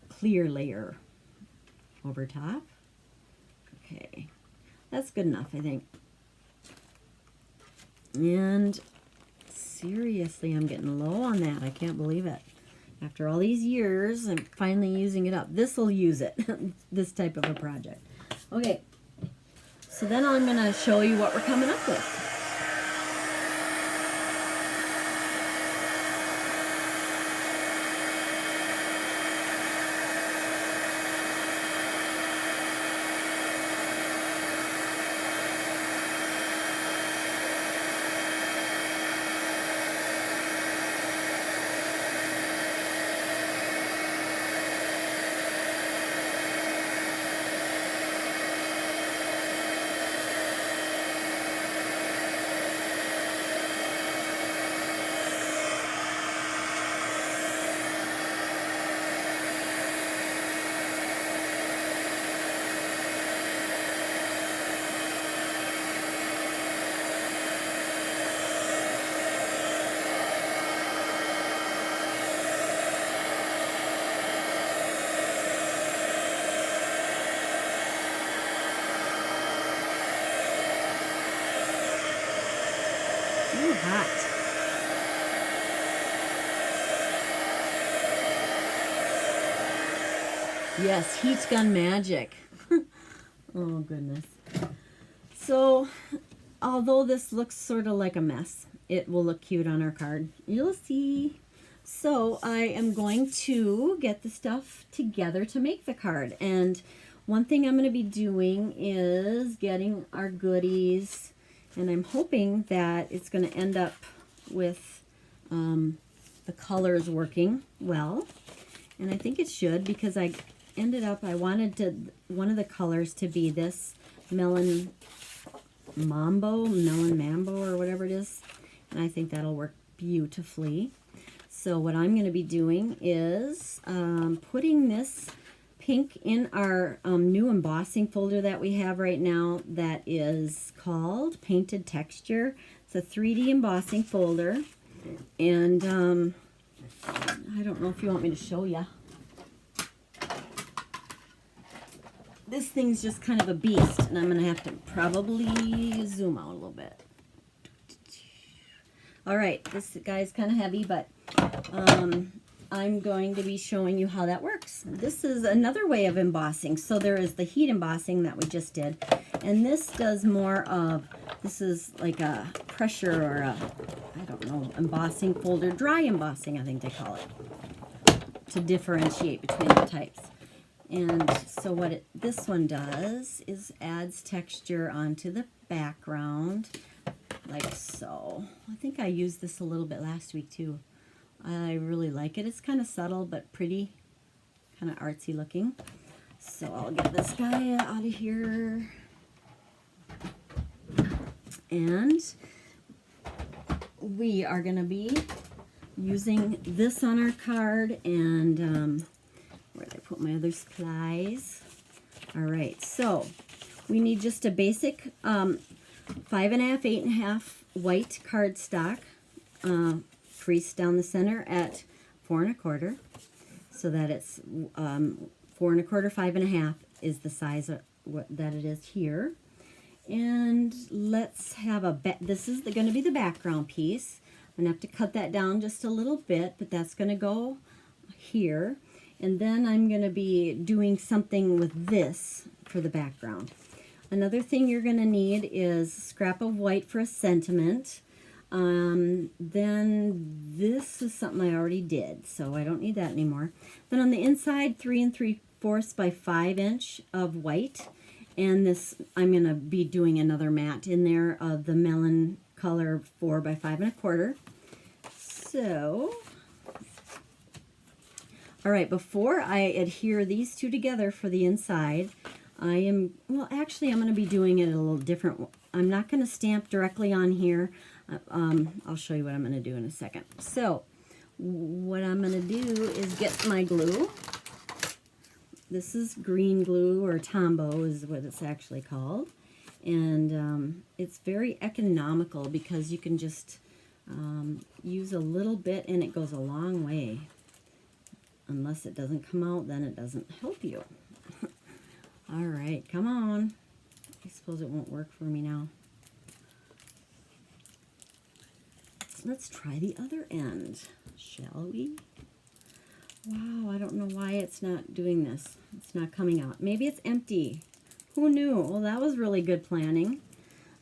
clear layer over top. Okay, that's good enough, I think. And seriously, I'm getting low on that. I can't believe it. After all these years, I'm finally using it up. This will use it, this type of a project. Okay, so then I'm going to show you what we're coming up with. Ooh, hot. Yes, heat gun magic. Oh, goodness. So, although this looks sort of like a mess, it will look cute on our card. You'll see. So, I am going to get the stuff together to make the card. And one thing I'm going to be doing is getting our goodies. And I'm hoping that it's going to end up with the colors working well. And I think it should, because I wanted one of the colors to be this melon mambo, or whatever it is. And I think that'll work beautifully. So what I'm going to be doing is putting this pink in our new embossing folder that we have right now that is called Painted Texture. It's a 3D embossing folder. And I don't know if you want me to show you. This thing's just kind of a beast, and I'm going to have to probably zoom out a little bit. All right, this guy's kind of heavy, but I'm going to be showing you how that works. This is another way of embossing. So there is the heat embossing that we just did, and this does more of, this is like a pressure or a, I don't know, embossing folder, dry embossing, I think they call it, to differentiate between the types. And so what this one does is adds texture onto the background, like so. I think I used this a little bit last week too. I really like it. It's kind of subtle but pretty, kind of artsy looking. So I'll get this guy out of here. And we are going to be using this on our card, and where did I put my other supplies? All right, so we need just a basic 5.5, 8.5 white cardstock, creased down the center at 4 1/4, so that it's 4 1/4, 5.5 is the size of that it is here. And let's have this is going to be the background piece. I'm going to have to cut that down just a little bit, but that's going to go here. And then I'm going to be doing something with this for the background. Another thing you're going to need is a scrap of white for a sentiment. Then this is something I already did, so I don't need that anymore. Then on the inside, 3 3/4 by 5 inch of white. And this, I'm going to be doing another matte in there of the melon color 4 by 5 1/4. So, all right, before I adhere these two together for the inside, I'm going to be doing it a little different. I'm not going to stamp directly on here. I'll show you what I'm going to do in a second. So, what I'm going to do is get my glue. This is green glue, or Tombow is what it's actually called. And it's very economical because you can just use a little bit and it goes a long way. Unless it doesn't come out, then it doesn't help you. All right, come on. I suppose it won't work for me now. Let's try the other end, shall we? Wow, I don't know why it's not doing this. It's not coming out. Maybe it's empty. Who knew? Well, that was really good planning.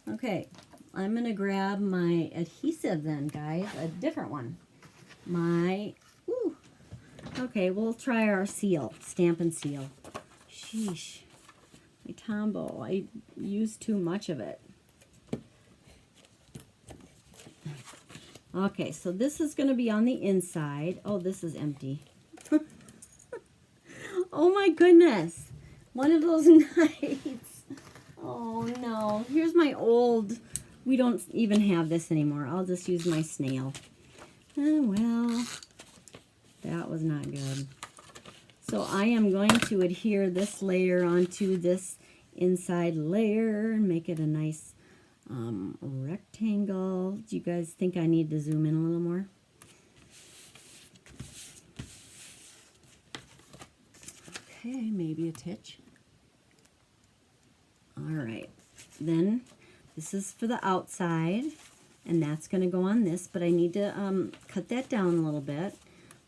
Okay, I'm going to grab my adhesive then, guys. A different one. Okay, we'll try our seal. Stampin' Seal. Sheesh. My Tombow. I used too much of it. Okay, so this is going to be on the inside. Oh, this is empty. Oh my goodness. One of those nights. Oh no. Here's my old. We don't even have this anymore. I'll just use my snail. Well, that was not good. So I am going to adhere this layer onto this inside layer and make it a nice rectangle. Do you guys think I need to zoom in a little more? Okay, maybe a titch. All right, then this is for the outside, and that's going to go on this, but I need to cut that down a little bit.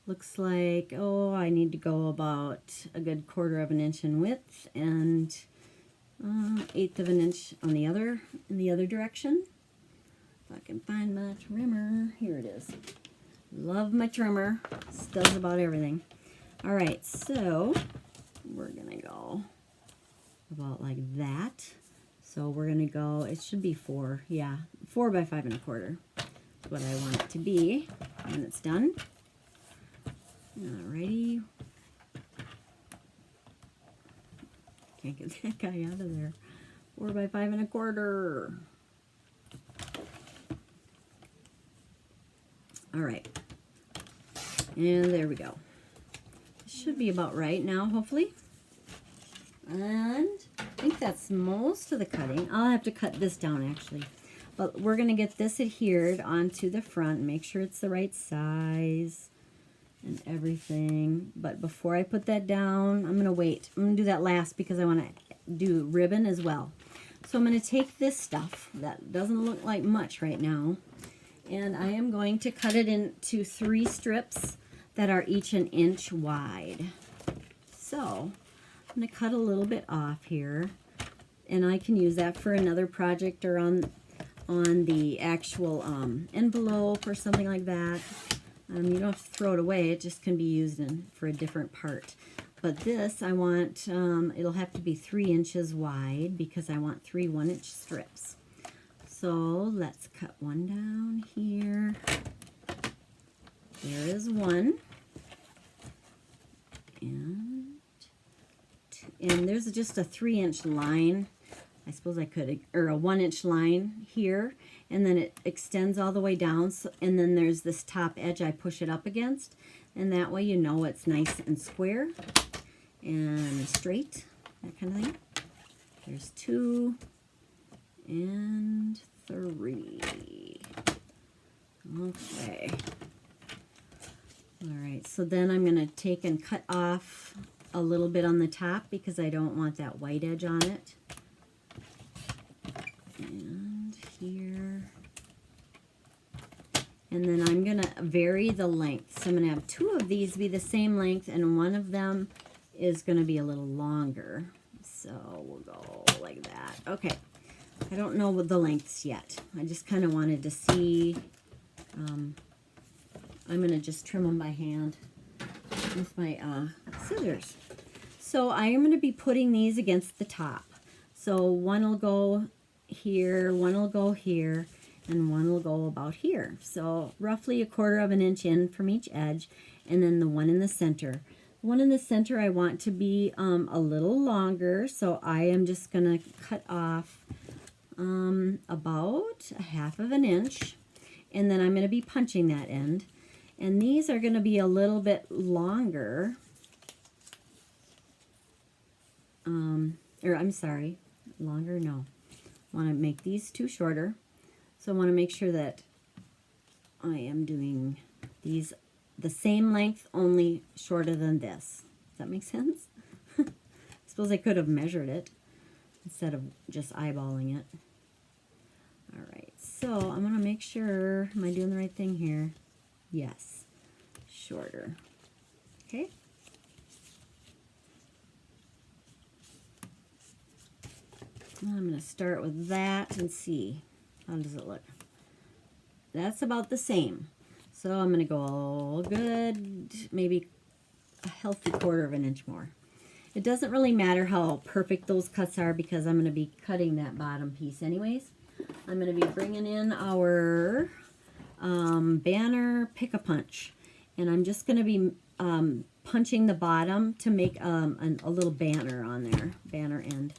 Looks like, oh, I need to go about a good 1/4 of an inch in width and 1/8 of an inch on the other, in the other direction. If I can find my trimmer. Here it is. Love my trimmer. This does about everything. All right, so we're gonna go about like that. So we're gonna go, it should be 4, yeah, 4 by 5 1/4. That's what I want it to be when it's done. Alrighty. Can't get that guy out of there. 4 by 5 1/4. All right. And there we go. This should be about right now, hopefully. And I think that's most of the cutting. I'll have to cut this down actually. But we're going to get this adhered onto the front. Make sure it's the right size and everything. But before I put that down, I'm going to wait. I'm going to do that last because I want to do ribbon as well. So I'm going to take this stuff that doesn't look like much right now, and I am going to cut it into 3 strips that are each 1 inch wide. So I'm going to cut a little bit off here, and I can use that for another project or on the actual envelope or something like that. You don't have to throw it away. It just can be used for a different part. But this, I want, it'll have to be 3 inches wide because I want 3 1-inch strips. So let's cut one down here. There is one. And there's just a 3-inch line. I suppose I could, or a 1-inch line here. And then it extends all the way down. So, and then there's this top edge I push it up against. And that way you know it's nice and square and straight, that kind of thing. There's 2 and 3. Okay. All right, so then I'm going to take and cut off a little bit on the top because I don't want that white edge on it. And here. And then I'm going to vary the length. So I'm going to have 2 of these be the same length, and one of them is going to be a little longer. So we'll go like that. Okay. I don't know what the lengths yet. I just kind of wanted to see. I'm going to just trim them by hand with my scissors. So I am going to be putting these against the top. So one will go here, one will go here, and one will go about here. So roughly a 1/4 of an inch in from each edge, and then the one in the center. The one in the center I want to be a little longer, so I am just going to cut off about 1/2 of an inch, and then I'm going to be punching that end. And these are going to be a little bit longer. Or I'm sorry, longer, no. I want to make these two shorter. So I want to make sure that I am doing these the same length, only shorter than this. Does that make sense? I suppose I could have measured it instead of just eyeballing it. All right, so I'm going to make sure, am I doing the right thing here? Yes, shorter. Okay. I'm going to start with that and see. How does it look? That's about the same. So I'm going to go good, maybe a healthy 1/4 of an inch more. It doesn't really matter how perfect those cuts are because I'm going to be cutting that bottom piece anyways. I'm going to be bringing in our banner pick-a-punch. And I'm just going to be punching the bottom to make a little banner on there, banner end.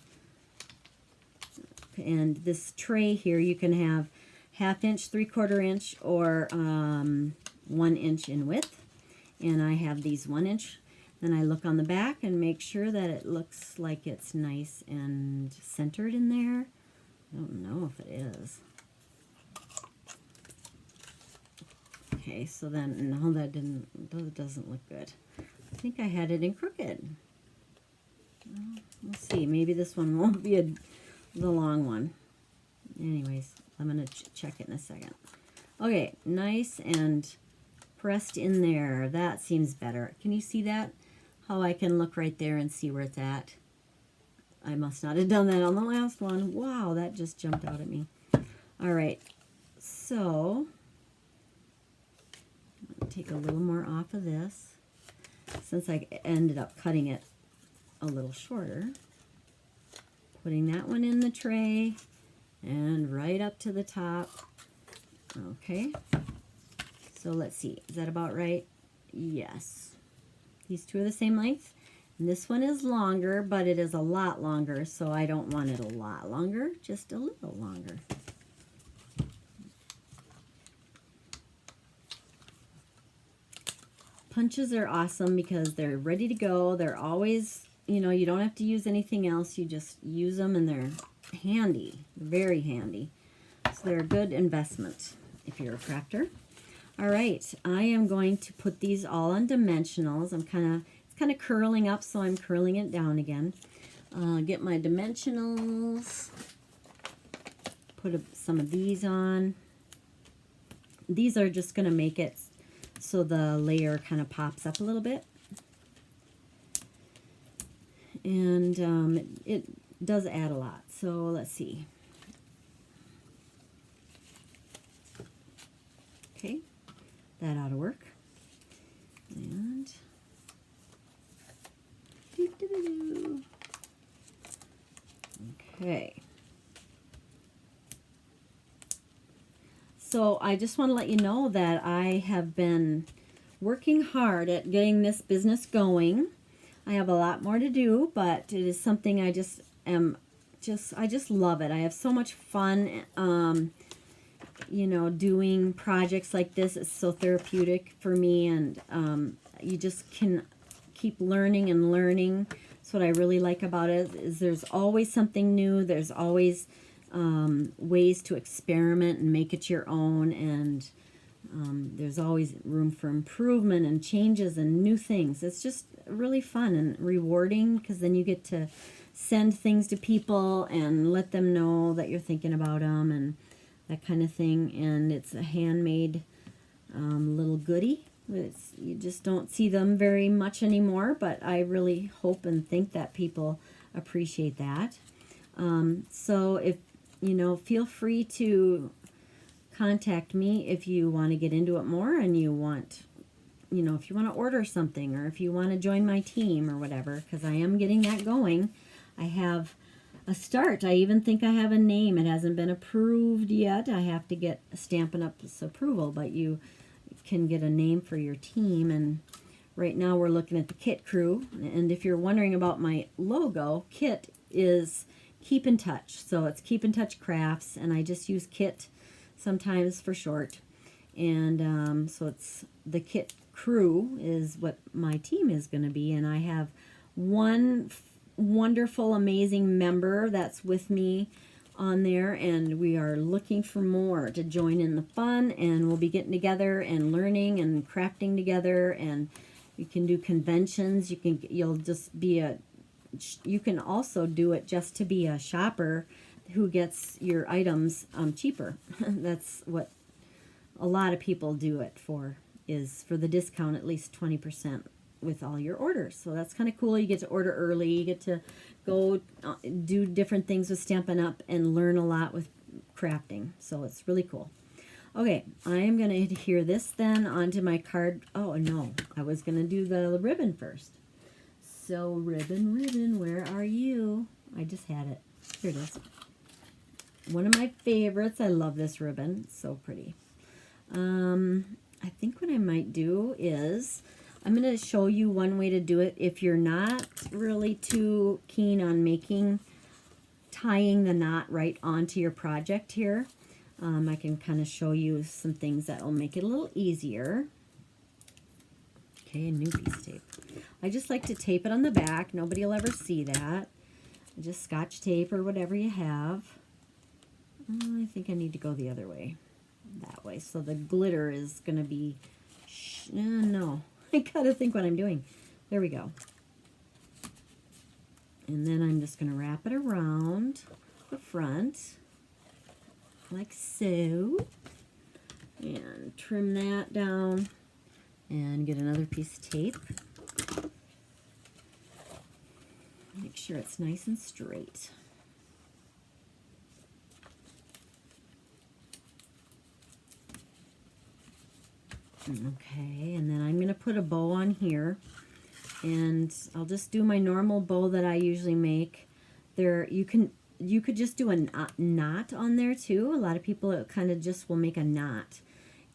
And this tray here, you can have 1/2 inch, 3/4 inch, or 1 inch in width. And I have these 1 inch. Then I look on the back and make sure that it looks like it's nice and centered in there. I don't know if it is. Okay, so then, no, that doesn't look good. I think I had it in crooked. We'll see. Maybe this one won't be the long one. Anyways, I'm going to check it in a second. Okay, nice and pressed in there. That seems better. Can you see that? How I can look right there and see where it's at. I must not have done that on the last one. Wow, that just jumped out at me. All right, so I'll take a little more off of this since I ended up cutting it a little shorter. Putting that one in the tray and right up to the top. Okay, so let's see, is that about right? Yes. These two are the same length. And this one is longer, but it is a lot longer, so I don't want it a lot longer, just a little longer. Punches are awesome because they're ready to go. They're always, you know, you don't have to use anything else. You just use them and they're handy, very handy. So they're a good investment if you're a crafter. All right, I am going to put these all on dimensionals. It's kind of curling up, so I'm curling it down again. Get my dimensionals. Put some of these on. These are just going to make it so the layer kind of pops up a little bit. And it does add a lot. So let's see. Okay, that ought to work. And okay. So I just want to let you know that I have been working hard at getting this business going. I have a lot more to do, but it is something I just love it. I have so much fun, you know, doing projects like this. It's so therapeutic for me, and you just can keep learning and learning. That's what I really like about it, is there's always something new. There's always ways to experiment and make it your own, and there's always room for improvement and changes and new things. It's just really fun and rewarding because then you get to send things to people and let them know that you're thinking about them and that kind of thing. And it's a handmade little goodie. You just don't see them very much anymore, but I really hope and think that people appreciate that. So if, you know, feel free to contact me if you want to get into it more and you want, you know, if you want to order something or if you want to join my team or whatever, because I am getting that going. I have a start. I even think I have a name. It hasn't been approved yet. I have to get Stampin Up's approval, but you can get a name for your team. And right now we're looking at the Kit Crew. And if you're wondering about my logo, Kit is Keep in Touch. So it's Keep in Touch Crafts, and I just use Kit sometimes for short. And so it's the kit crew is what my team is going to be, and I have one wonderful, amazing member that's with me on there, and we are looking for more to join in the fun, and we'll be getting together and learning and crafting together, and you can do conventions. You'll just be you can also do it just to be a shopper who gets your items cheaper. That's what a lot of people do it for, is for the discount, at least 20% with all your orders. So that's kind of cool. You get to order early. You get to go do different things with Stampin' Up and learn a lot with crafting. So it's really cool. Okay, I am going to adhere this then onto my card. Oh, no, I was going to do the ribbon first. So ribbon, where are you? I just had it. Here it is. One of my favorites. I love this ribbon. It's so pretty. I think what I might do is I'm going to show you one way to do it if you're not really too keen on tying the knot right onto your project here. I can kind of show you some things that will make it a little easier. Okay, a new piece of tape. I just like to tape it on the back. Nobody will ever see that. Just Scotch tape or whatever you have. I think I need to go the other way. That way. So the glitter is going to be... no. I gotta think what I'm doing. There we go. And then I'm just going to wrap it around the front. Like so. And trim that down. And get another piece of tape. Make sure it's nice and straight. Okay, and then I'm going to put a bow on here, and I'll just do my normal bow that I usually make. You could just do a knot on there too. A lot of people kind of just will make a knot,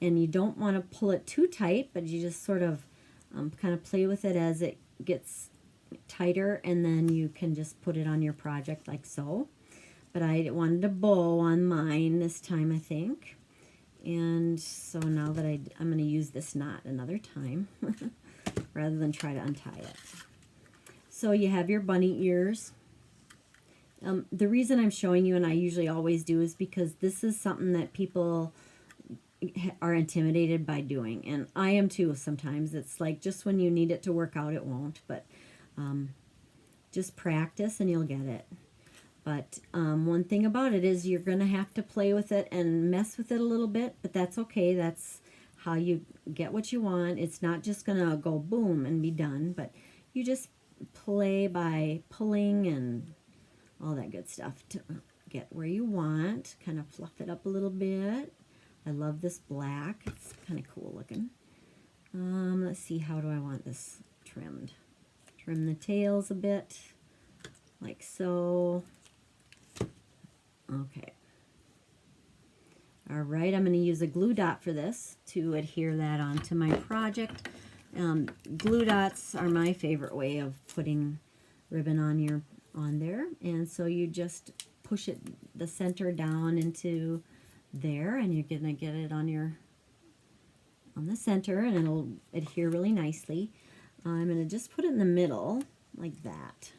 and you don't want to pull it too tight, but you just sort of kind of play with it as it gets tighter, and then you can just put it on your project like so. But I wanted a bow on mine this time, I think. And so now that I'm going to use this knot another time rather than try to untie it. So you have your bunny ears. The reason I'm showing you, and I usually always do, is because this is something that people are intimidated by doing. And I am too sometimes. It's like just when you need it to work out, it won't. But just practice and you'll get it. But one thing about it is you're going to have to play with it and mess with it a little bit, but that's okay. That's how you get what you want. It's not just going to go boom and be done, but you just play by pulling and all that good stuff to get where you want. Kind of fluff it up a little bit. I love this black. It's kind of cool looking. Let's see, how do I want this trimmed? Trim the tails a bit, like so. Okay. All right, I'm going to use a glue dot for this to adhere that onto my project. Glue dots are my favorite way of putting ribbon on there. And so you just push it, the center down into there, and you're going to get it on the center, and it'll adhere really nicely. I'm going to just put it in the middle like that.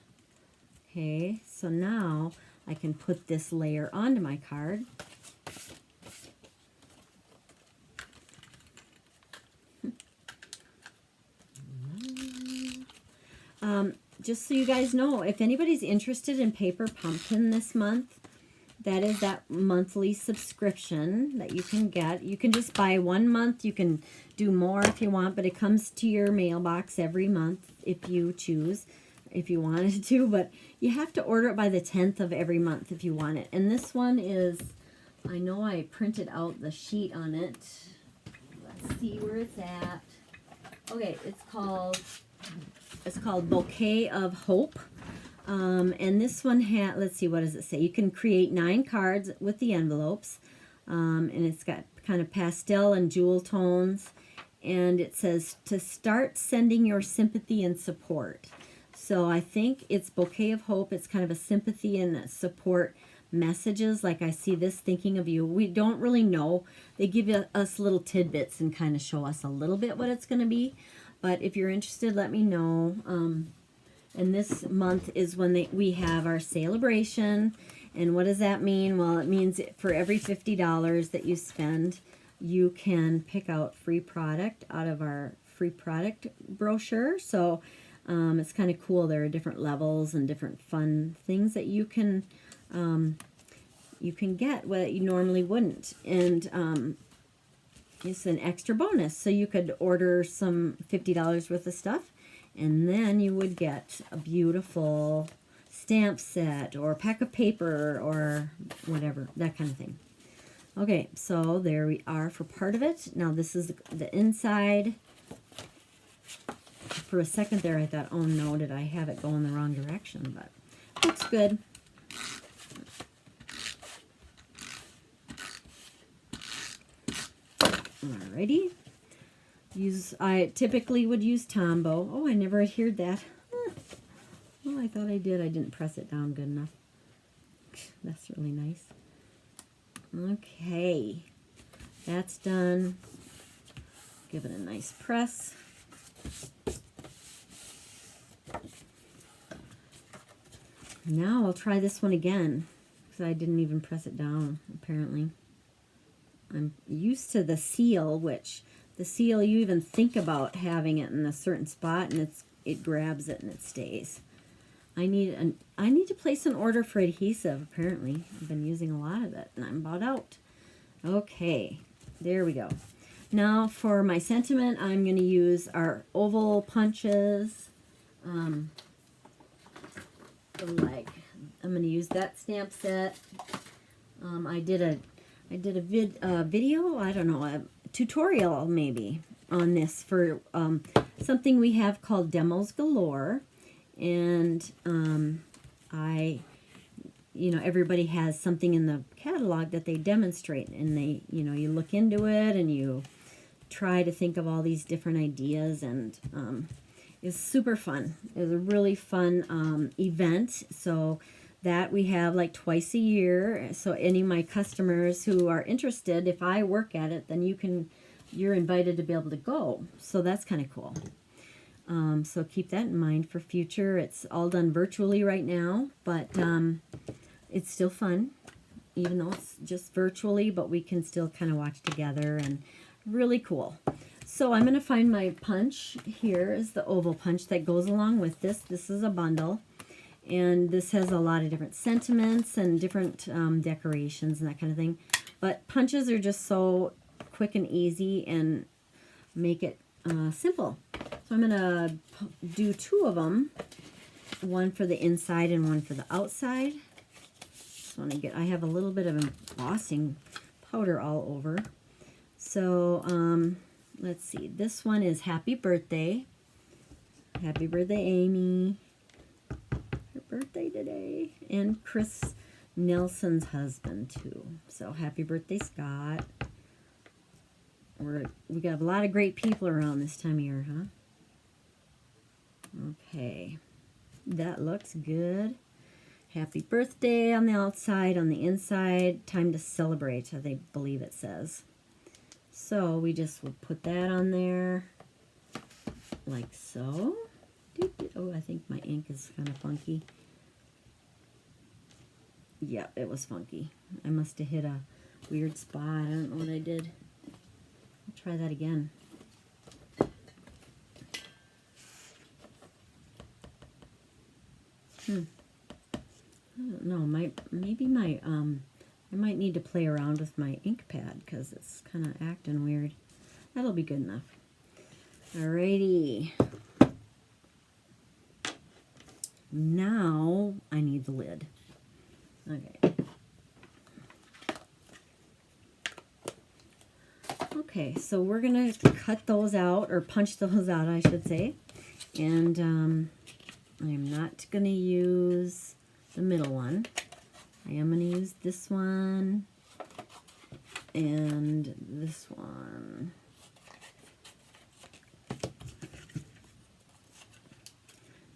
Okay, so now I can put this layer onto my card. Just so you guys know, if anybody's interested in Paper Pumpkin this month, that is that monthly subscription that you can get. You can just buy 1 month. You can do more if you want, but it comes to your mailbox every month if you choose, if you wanted to. But you have to order it by the 10th of every month if you want it. And this one is, I know I printed out the sheet on it. Let's see where it's at. Okay, it's called Bouquet of Hope. And this one let's see, what does it say? You can create 9 cards with the envelopes. And it's got kind of pastel and jewel tones. And it says to start sending your sympathy and support. So I think it's Bouquet of Hope. It's kind of a sympathy and a support messages. Like I see this, thinking of you. We don't really know. They give us little tidbits and kind of show us a little bit what it's going to be. But if you're interested, let me know. And this month is when we have our celebration. And what does that mean? Well, it means for every $50 that you spend, you can pick out free product out of our free product brochure. So it's kind of cool. There are different levels and different fun things that you can get what you normally wouldn't. And it's an extra bonus. So you could order some $50 worth of stuff, and then you would get a beautiful stamp set or pack of paper or whatever, that kind of thing. Okay, so there we are for part of it. Now this is the inside. For a second there I thought, oh no, did I have it go in the wrong direction? But looks good. Alrighty. I typically would use Tombow. Oh, I never adhered that. Oh, I thought I did. I didn't press it down good enough. That's really nice. Okay. That's done. Give it a nice press. Now I'll try this one again, because I didn't even press it down, apparently. I'm used to the seal, which the seal, you even think about having it in a certain spot, and it grabs it and it stays. I need to place an order for adhesive, apparently. I've been using a lot of it, and I'm about out. Okay, there we go. Now for my sentiment, I'm going to use our oval punches. I'm going to use that stamp set. I did a video, I don't know, a tutorial maybe on this for something we have called Demos Galore. And everybody has something in the catalog that they demonstrate, and you look into it and you try to think of all these different ideas, and it's super fun. It was a really fun event. So that we have like twice a year. So any of my customers who are interested, if I work at it, then you're invited to be able to go. So that's kind of cool. So keep that in mind for future. It's all done virtually right now, but it's still fun, even though it's just virtually, but we can still kind of watch together, and really cool. So I'm going to find my punch. Here is the oval punch that goes along with this. This is a bundle, and this has a lot of different sentiments and different decorations and that kind of thing. But punches are just so quick and easy and make it simple. So I'm going to do two of them, one for the inside and one for the outside. So I have a little bit of embossing powder all over. So let's see, this one is Happy Birthday. Happy birthday, Amy. Her birthday today. And Chris Nelson's husband too. So happy birthday, Scott. We got a lot of great people around this time of year, huh? Okay, that looks good. Happy birthday on the outside, on the inside, time to celebrate, I believe it says. So we just will put that on there, like so. Oh, I think my ink is kind of funky. Yeah, it was funky. I must have hit a weird spot. I don't know what I did. I'll try that again. I don't know. I might need to play around with my ink pad because it's kind of acting weird. That'll be good enough. Alrighty. Now I need the lid. Okay. Okay, so we're going to cut those out, or punch those out, I should say. And I'm not going to use the middle one. I am going to use this one and this one.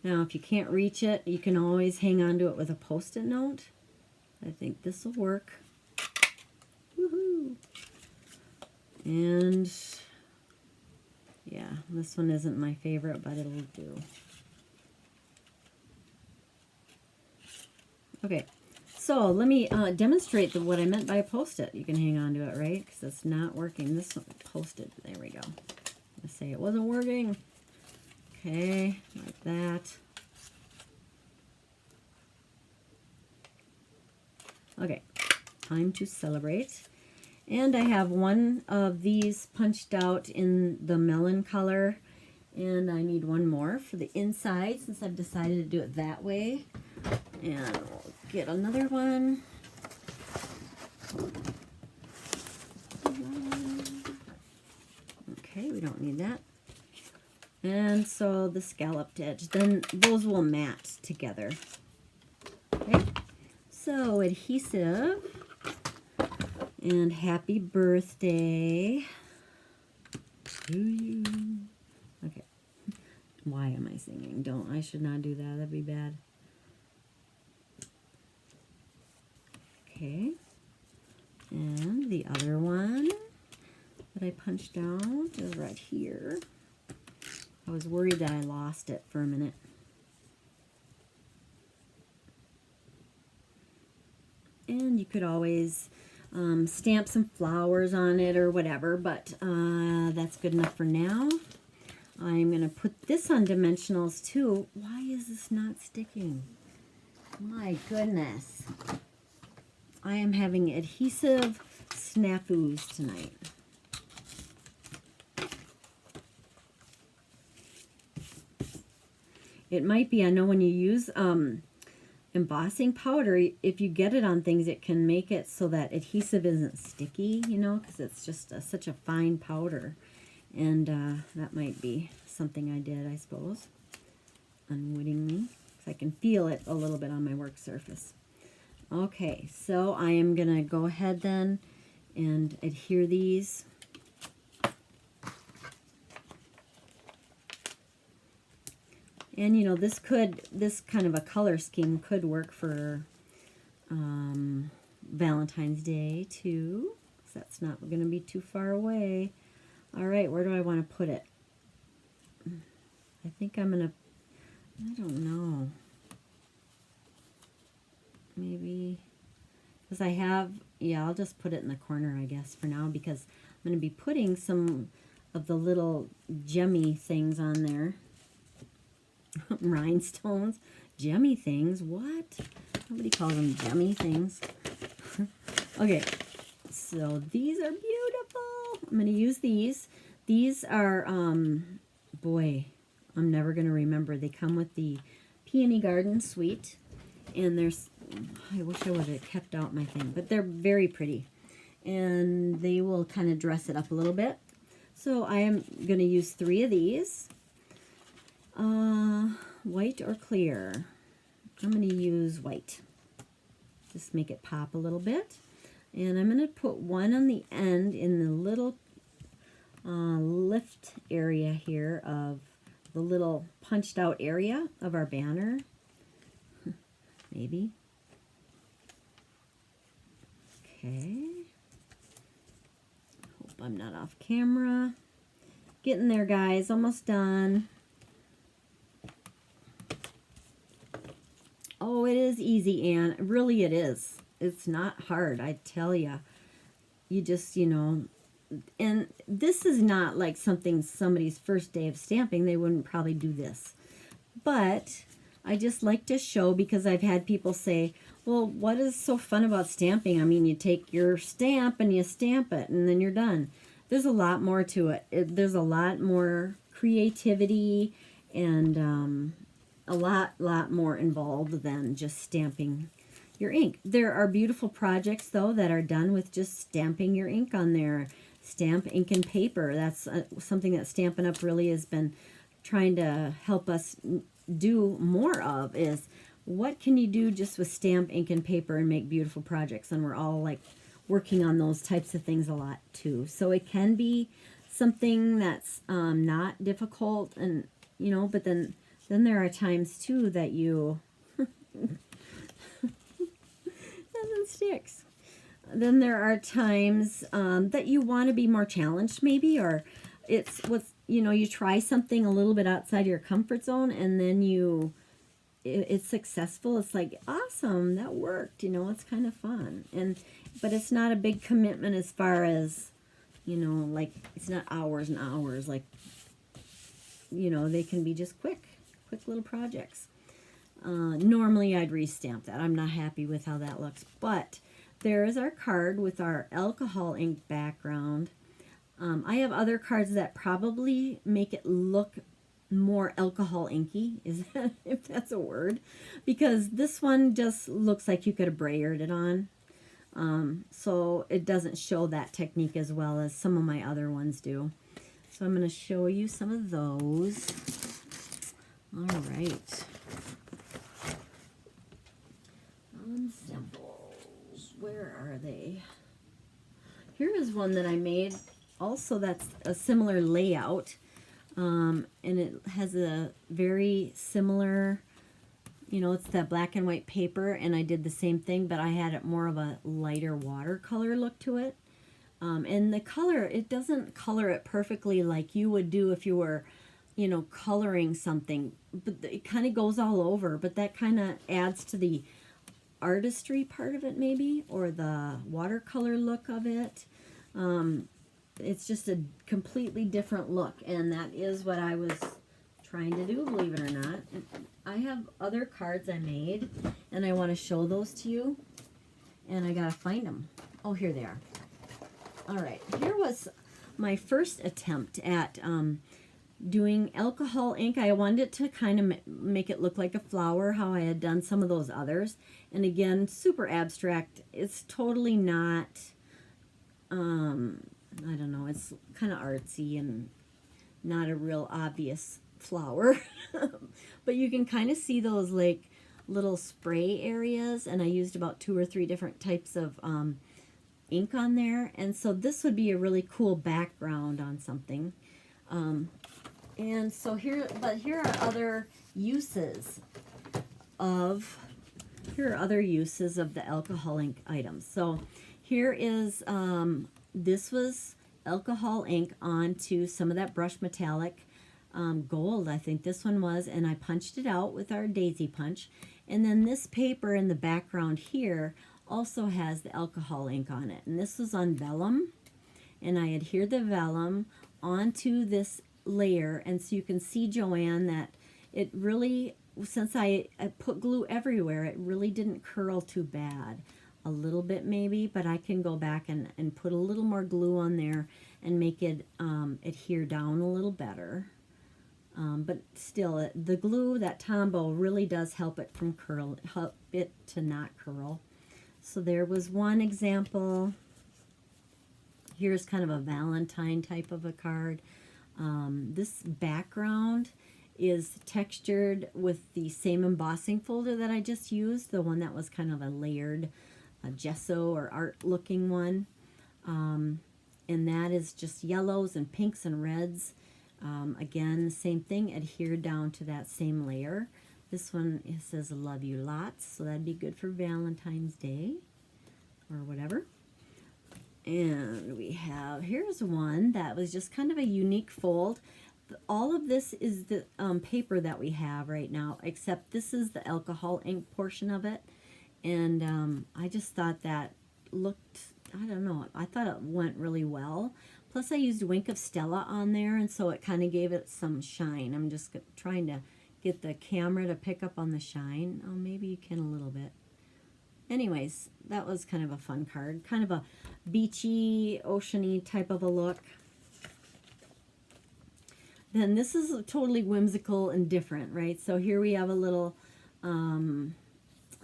Now, if you can't reach it, you can always hang on to it with a Post-it note. I think this will work. Woohoo! And yeah, this one isn't my favorite, but it'll do. Okay, so let me demonstrate what I meant by post-it. You can hang on to it, right? Because it's not working. This one, post-it. There we go. I say it wasn't working. Okay, like that. Okay, time to celebrate. And I have one of these punched out in the melon color. And I need one more for the inside since I've decided to do it that way. And we'll get another one. Okay, we don't need that. And so the scalloped edge, then those will mat together. Okay, so adhesive. And happy birthday to you. Okay. Why am I singing? I should not do that. That'd be bad. Okay. And the other one that I punched out is right here. I was worried that I lost it for a minute. And you could always stamp some flowers on it or whatever, but that's good enough for now. I'm going to put this on dimensionals too. Why is this not sticking? My goodness. I am having adhesive snafus tonight. It might be, I know when you use embossing powder, if you get it on things, it can make it so that adhesive isn't sticky, you know, because it's just such a fine powder. And that might be something I did, I suppose, unwittingly, because I can feel it a little bit on my work surface. Okay, so I am going to go ahead then and adhere these. And, you know, this kind of a color scheme could work for Valentine's Day, too. So that's not going to be too far away. All right, where do I want to put it? I think I'm going to, I don't know. Maybe, because I have, yeah, I'll just put it in the corner, I guess, for now, because I'm going to be putting some of the little gemmy things on there. Rhinestones, gemmy things, what? Nobody calls them gemmy things. Okay, so these are beautiful. I'm going to use these. These are, boy, I'm never going to remember. They come with the Peony Garden Suite, and there's, I wish I would have kept out my thing, but they're very pretty, and they will kind of dress it up a little bit. So I am going to use 3 of these. White or clear? I'm going to use white. Just make it pop a little bit. And I'm going to put one on the end in the little lift area here of the little punched out area of our banner. Maybe. Okay. Hope I'm not off camera. Getting there, guys. Almost done. Oh, it is easy, Anne. Really, it is. It's not hard, I tell you. You just, you know, and this is not like somebody's first day of stamping. They wouldn't probably do this. But I just like to show, because I've had people say, well, what is so fun about stamping? I mean, you take your stamp and you stamp it, and then you're done. There's a lot more to it. There's a lot more creativity and a lot more involved than just stamping your ink. There are beautiful projects, though, that are done with just stamping your ink on there. Stamp, ink, and paper. That's something that Stampin' Up! Really has been trying to help us do more of, is what can you do just with stamp, ink, and paper and make beautiful projects? And we're all, like, working on those types of things a lot, too. So it can be something that's not difficult, and, you know, but then there are times, too, that you... Doesn't sticks. Then there are times that you want to be more challenged maybe, or it's what's, you know, you try something a little bit outside your comfort zone and then it's successful. It's like, awesome, that worked, you know, it's kind of fun. But it's not a big commitment as far as, you know, like it's not hours and hours, like, you know, they can be just quick little projects. Normally I'd restamp that. I'm not happy with how that looks, but there is our card with our alcohol ink background. I have other cards that probably make it look more alcohol inky, if that's a word, because this one just looks like you could have brayered it on. So it doesn't show that technique as well as some of my other ones do. So I'm going to show you some of those. All right. Samples. Where are they? Here is one that I made also that's a similar layout. And it has a very similar, you know, it's that black and white paper, and I did the same thing, but I had it more of a lighter watercolor look to it. And the color, it doesn't color it perfectly like you would do if you were, you know, coloring something, but it kind of goes all over, but that kind of adds to the artistry part of it maybe, or the watercolor look of it. It's just a completely different look, and that is what I was trying to do, believe it or not. I have other cards I made, and I want to show those to you, and I gotta find them. Oh, here they are. All right, here was my first attempt at doing alcohol ink. I wanted it to kind of make it look like a flower, how I had done some of those others. And again, super abstract. It's totally not, I don't know, it's kind of artsy and not a real obvious flower. But you can kind of see those like little spray areas, and I used about 2 or 3 different types of ink on there. And so this would be a really cool background on something. And so here are other uses of the alcohol ink items. So here is, this was alcohol ink onto some of that brushed metallic gold, I think this one was, and I punched it out with our daisy punch. And then this paper in the background here also has the alcohol ink on it. And this was on vellum, and I adhered the vellum onto this layer, and so you can see, Joanne, that it really, since I put glue everywhere, it really didn't curl too bad. A little bit maybe, but I can go back and put a little more glue on there and make it adhere down a little better. But still, the glue, that Tombow, really does help it from help it to not curl. So there was one example. Here's kind of a Valentine type of a card. This background is textured with the same embossing folder that I just used, the one that was kind of a layered gesso or art looking one. And that is just yellows and pinks and reds. Again, same thing, adhered down to that same layer. This one, it says love you lots, so that'd be good for Valentine's Day or whatever. And we have, here's one that was just kind of a unique fold. All of this is the paper that we have right now, except this is the alcohol ink portion of it. And I just thought that looked, I don't know, I thought it went really well. Plus I used Wink of Stella on there, and so it kind of gave it some shine. I'm just trying to get the camera to pick up on the shine. Oh, maybe you can a little bit. Anyways, that was kind of a fun card. Kind of a beachy, oceany type of a look. Then this is totally whimsical and different, right? So here we have a little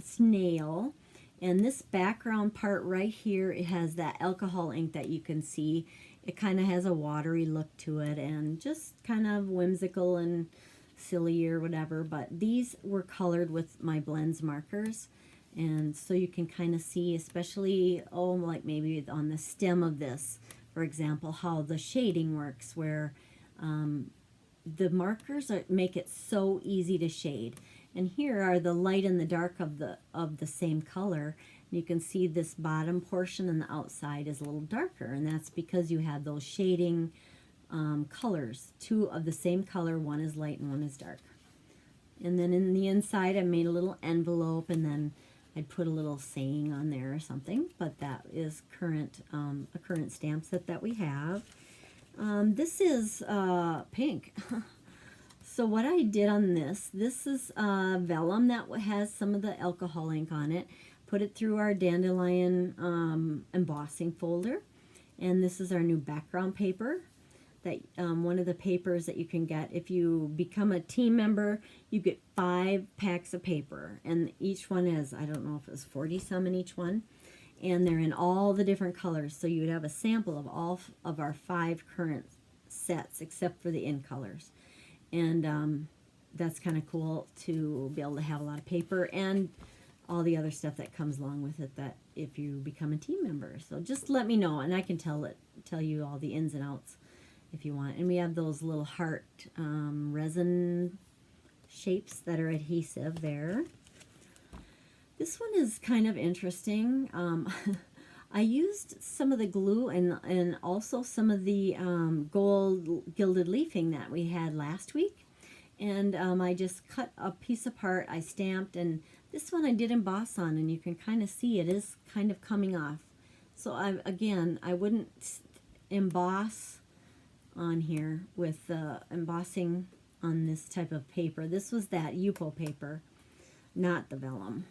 snail. And this background part right here, it has that alcohol ink that you can see. It kind of has a watery look to it and just kind of whimsical and silly or whatever. But these were colored with my blends markers. And so you can kind of see, especially, oh, like maybe on the stem of this, for example, how the shading works, where the markers make it so easy to shade. And here are the light and the dark of the same color. You can see this bottom portion and the outside is a little darker, and that's because you have those shading colors, two of the same color, one is light and one is dark. And then in the inside I made a little envelope, and then I'd put a little saying on there or something, but that is current, a current stamp set that we have. This is pink. So what I did on this is vellum that has some of the alcohol ink on it. Put it through our dandelion embossing folder. And this is our new background paper. That one of the papers that you can get if you become a team member. You get 5 packs of paper, and each one is, I don't know if it was 40 some in each one, and they're in all the different colors. So you would have a sample of all of our 5 current sets except for the in colors, and that's kind of cool to be able to have a lot of paper and all the other stuff that comes along with it, that if you become a team member. So just let me know, and I can tell you all the ins and outs if you want. And we have those little heart resin shapes that are adhesive there. This one is kind of interesting. I used some of the glue and also some of the gold gilded leafing that we had last week. And I just cut a piece apart, I stamped, and this one I did emboss on, and you can kind of see it is kind of coming off. So I wouldn't emboss on here with embossing on this type of paper. This was that Yupo paper, not the vellum.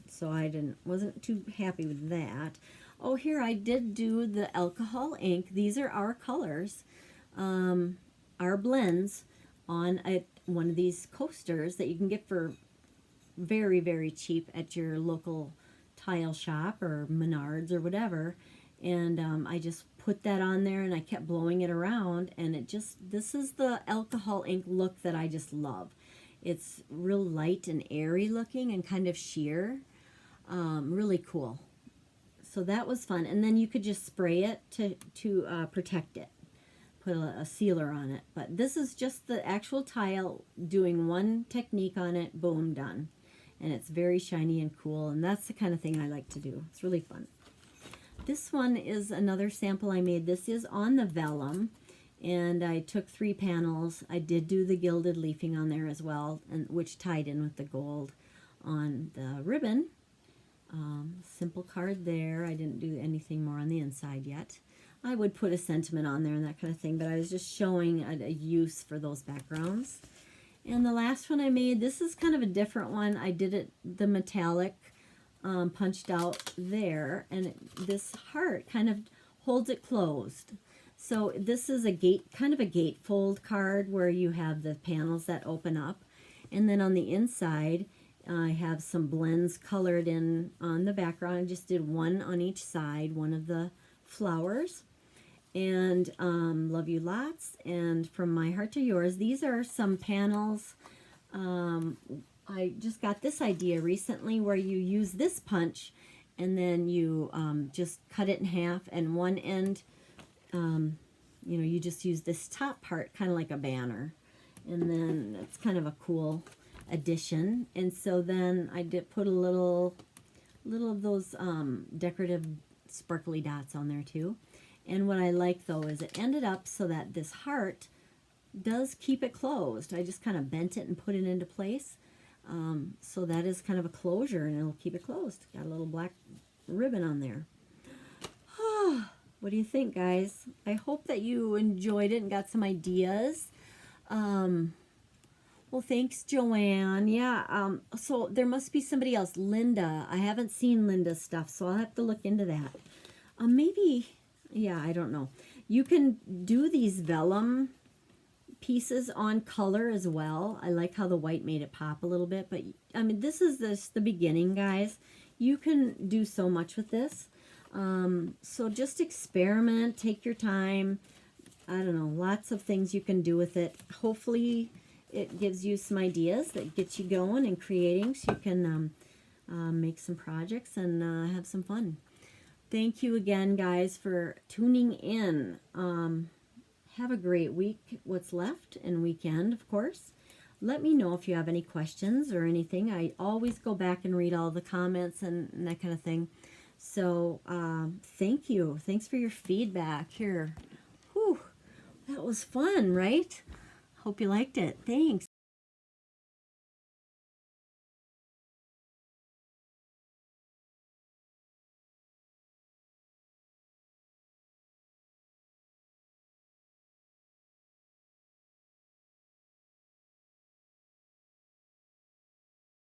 So I wasn't too happy with that. Oh, here I did do the alcohol ink. These are our colors, our blends on one of these coasters that you can get for very, very cheap at your local tile shop or Menards or whatever. And I just put that on there, and I kept blowing it around, and this is the alcohol ink look that I just love. It's real light and airy looking and kind of sheer. Really cool. So that was fun. And then you could just spray it to protect it. Put a sealer on it. But this is just the actual tile, doing one technique on it, boom, done. And it's very shiny and cool, and that's the kind of thing I like to do. It's really fun. This one is another sample I made. This is on the vellum, and I took 3 panels. I did do the gilded leafing on there as well, and which tied in with the gold on the ribbon. Simple card there. I didn't do anything more on the inside yet. I would put a sentiment on there and that kind of thing, but I was just showing a use for those backgrounds. And the last one I made, this is kind of a different one. I did it the metallic, punched out there, and this heart kind of holds it closed. So this is kind of a gatefold card where you have the panels that open up, and then on the inside I have some blends colored in on the background. I just did one on each side, one of the flowers. And love you lots, and from my heart to yours. These are some panels. I just got this idea recently where you use this punch, and then you just cut it in half, and one end, you just use this top part kind of like a banner, and then it's kind of a cool addition. And so then I did put a little of those decorative sparkly dots on there too. And what I like though is it ended up so that this heart does keep it closed. I just kind of bent it and put it into place. So that is kind of a closure, and it'll keep it closed. Got a little black ribbon on there. What do you think, guys? I hope that you enjoyed it and got some ideas. Well, thanks, Joanne. Yeah, so there must be somebody else. Linda. I haven't seen Linda's stuff, so I'll have to look into that. Maybe... yeah, I don't know. You can do these vellum pieces on color as well. I like how the white made it pop a little bit, but I mean, this is the beginning, guys. You can do so much with this. So just experiment, take your time. I don't know, lots of things you can do with it. Hopefully it gives you some ideas that get you going and creating, so you can make some projects and have some fun. Thank you again, guys, for tuning in. Have a great week, what's left, and weekend, of course. let me know if you have any questions or anything. I always go back and read all the comments and that kind of thing. So thank you. Thanks for your feedback here. Whew, that was fun, right? Hope you liked it. Thanks.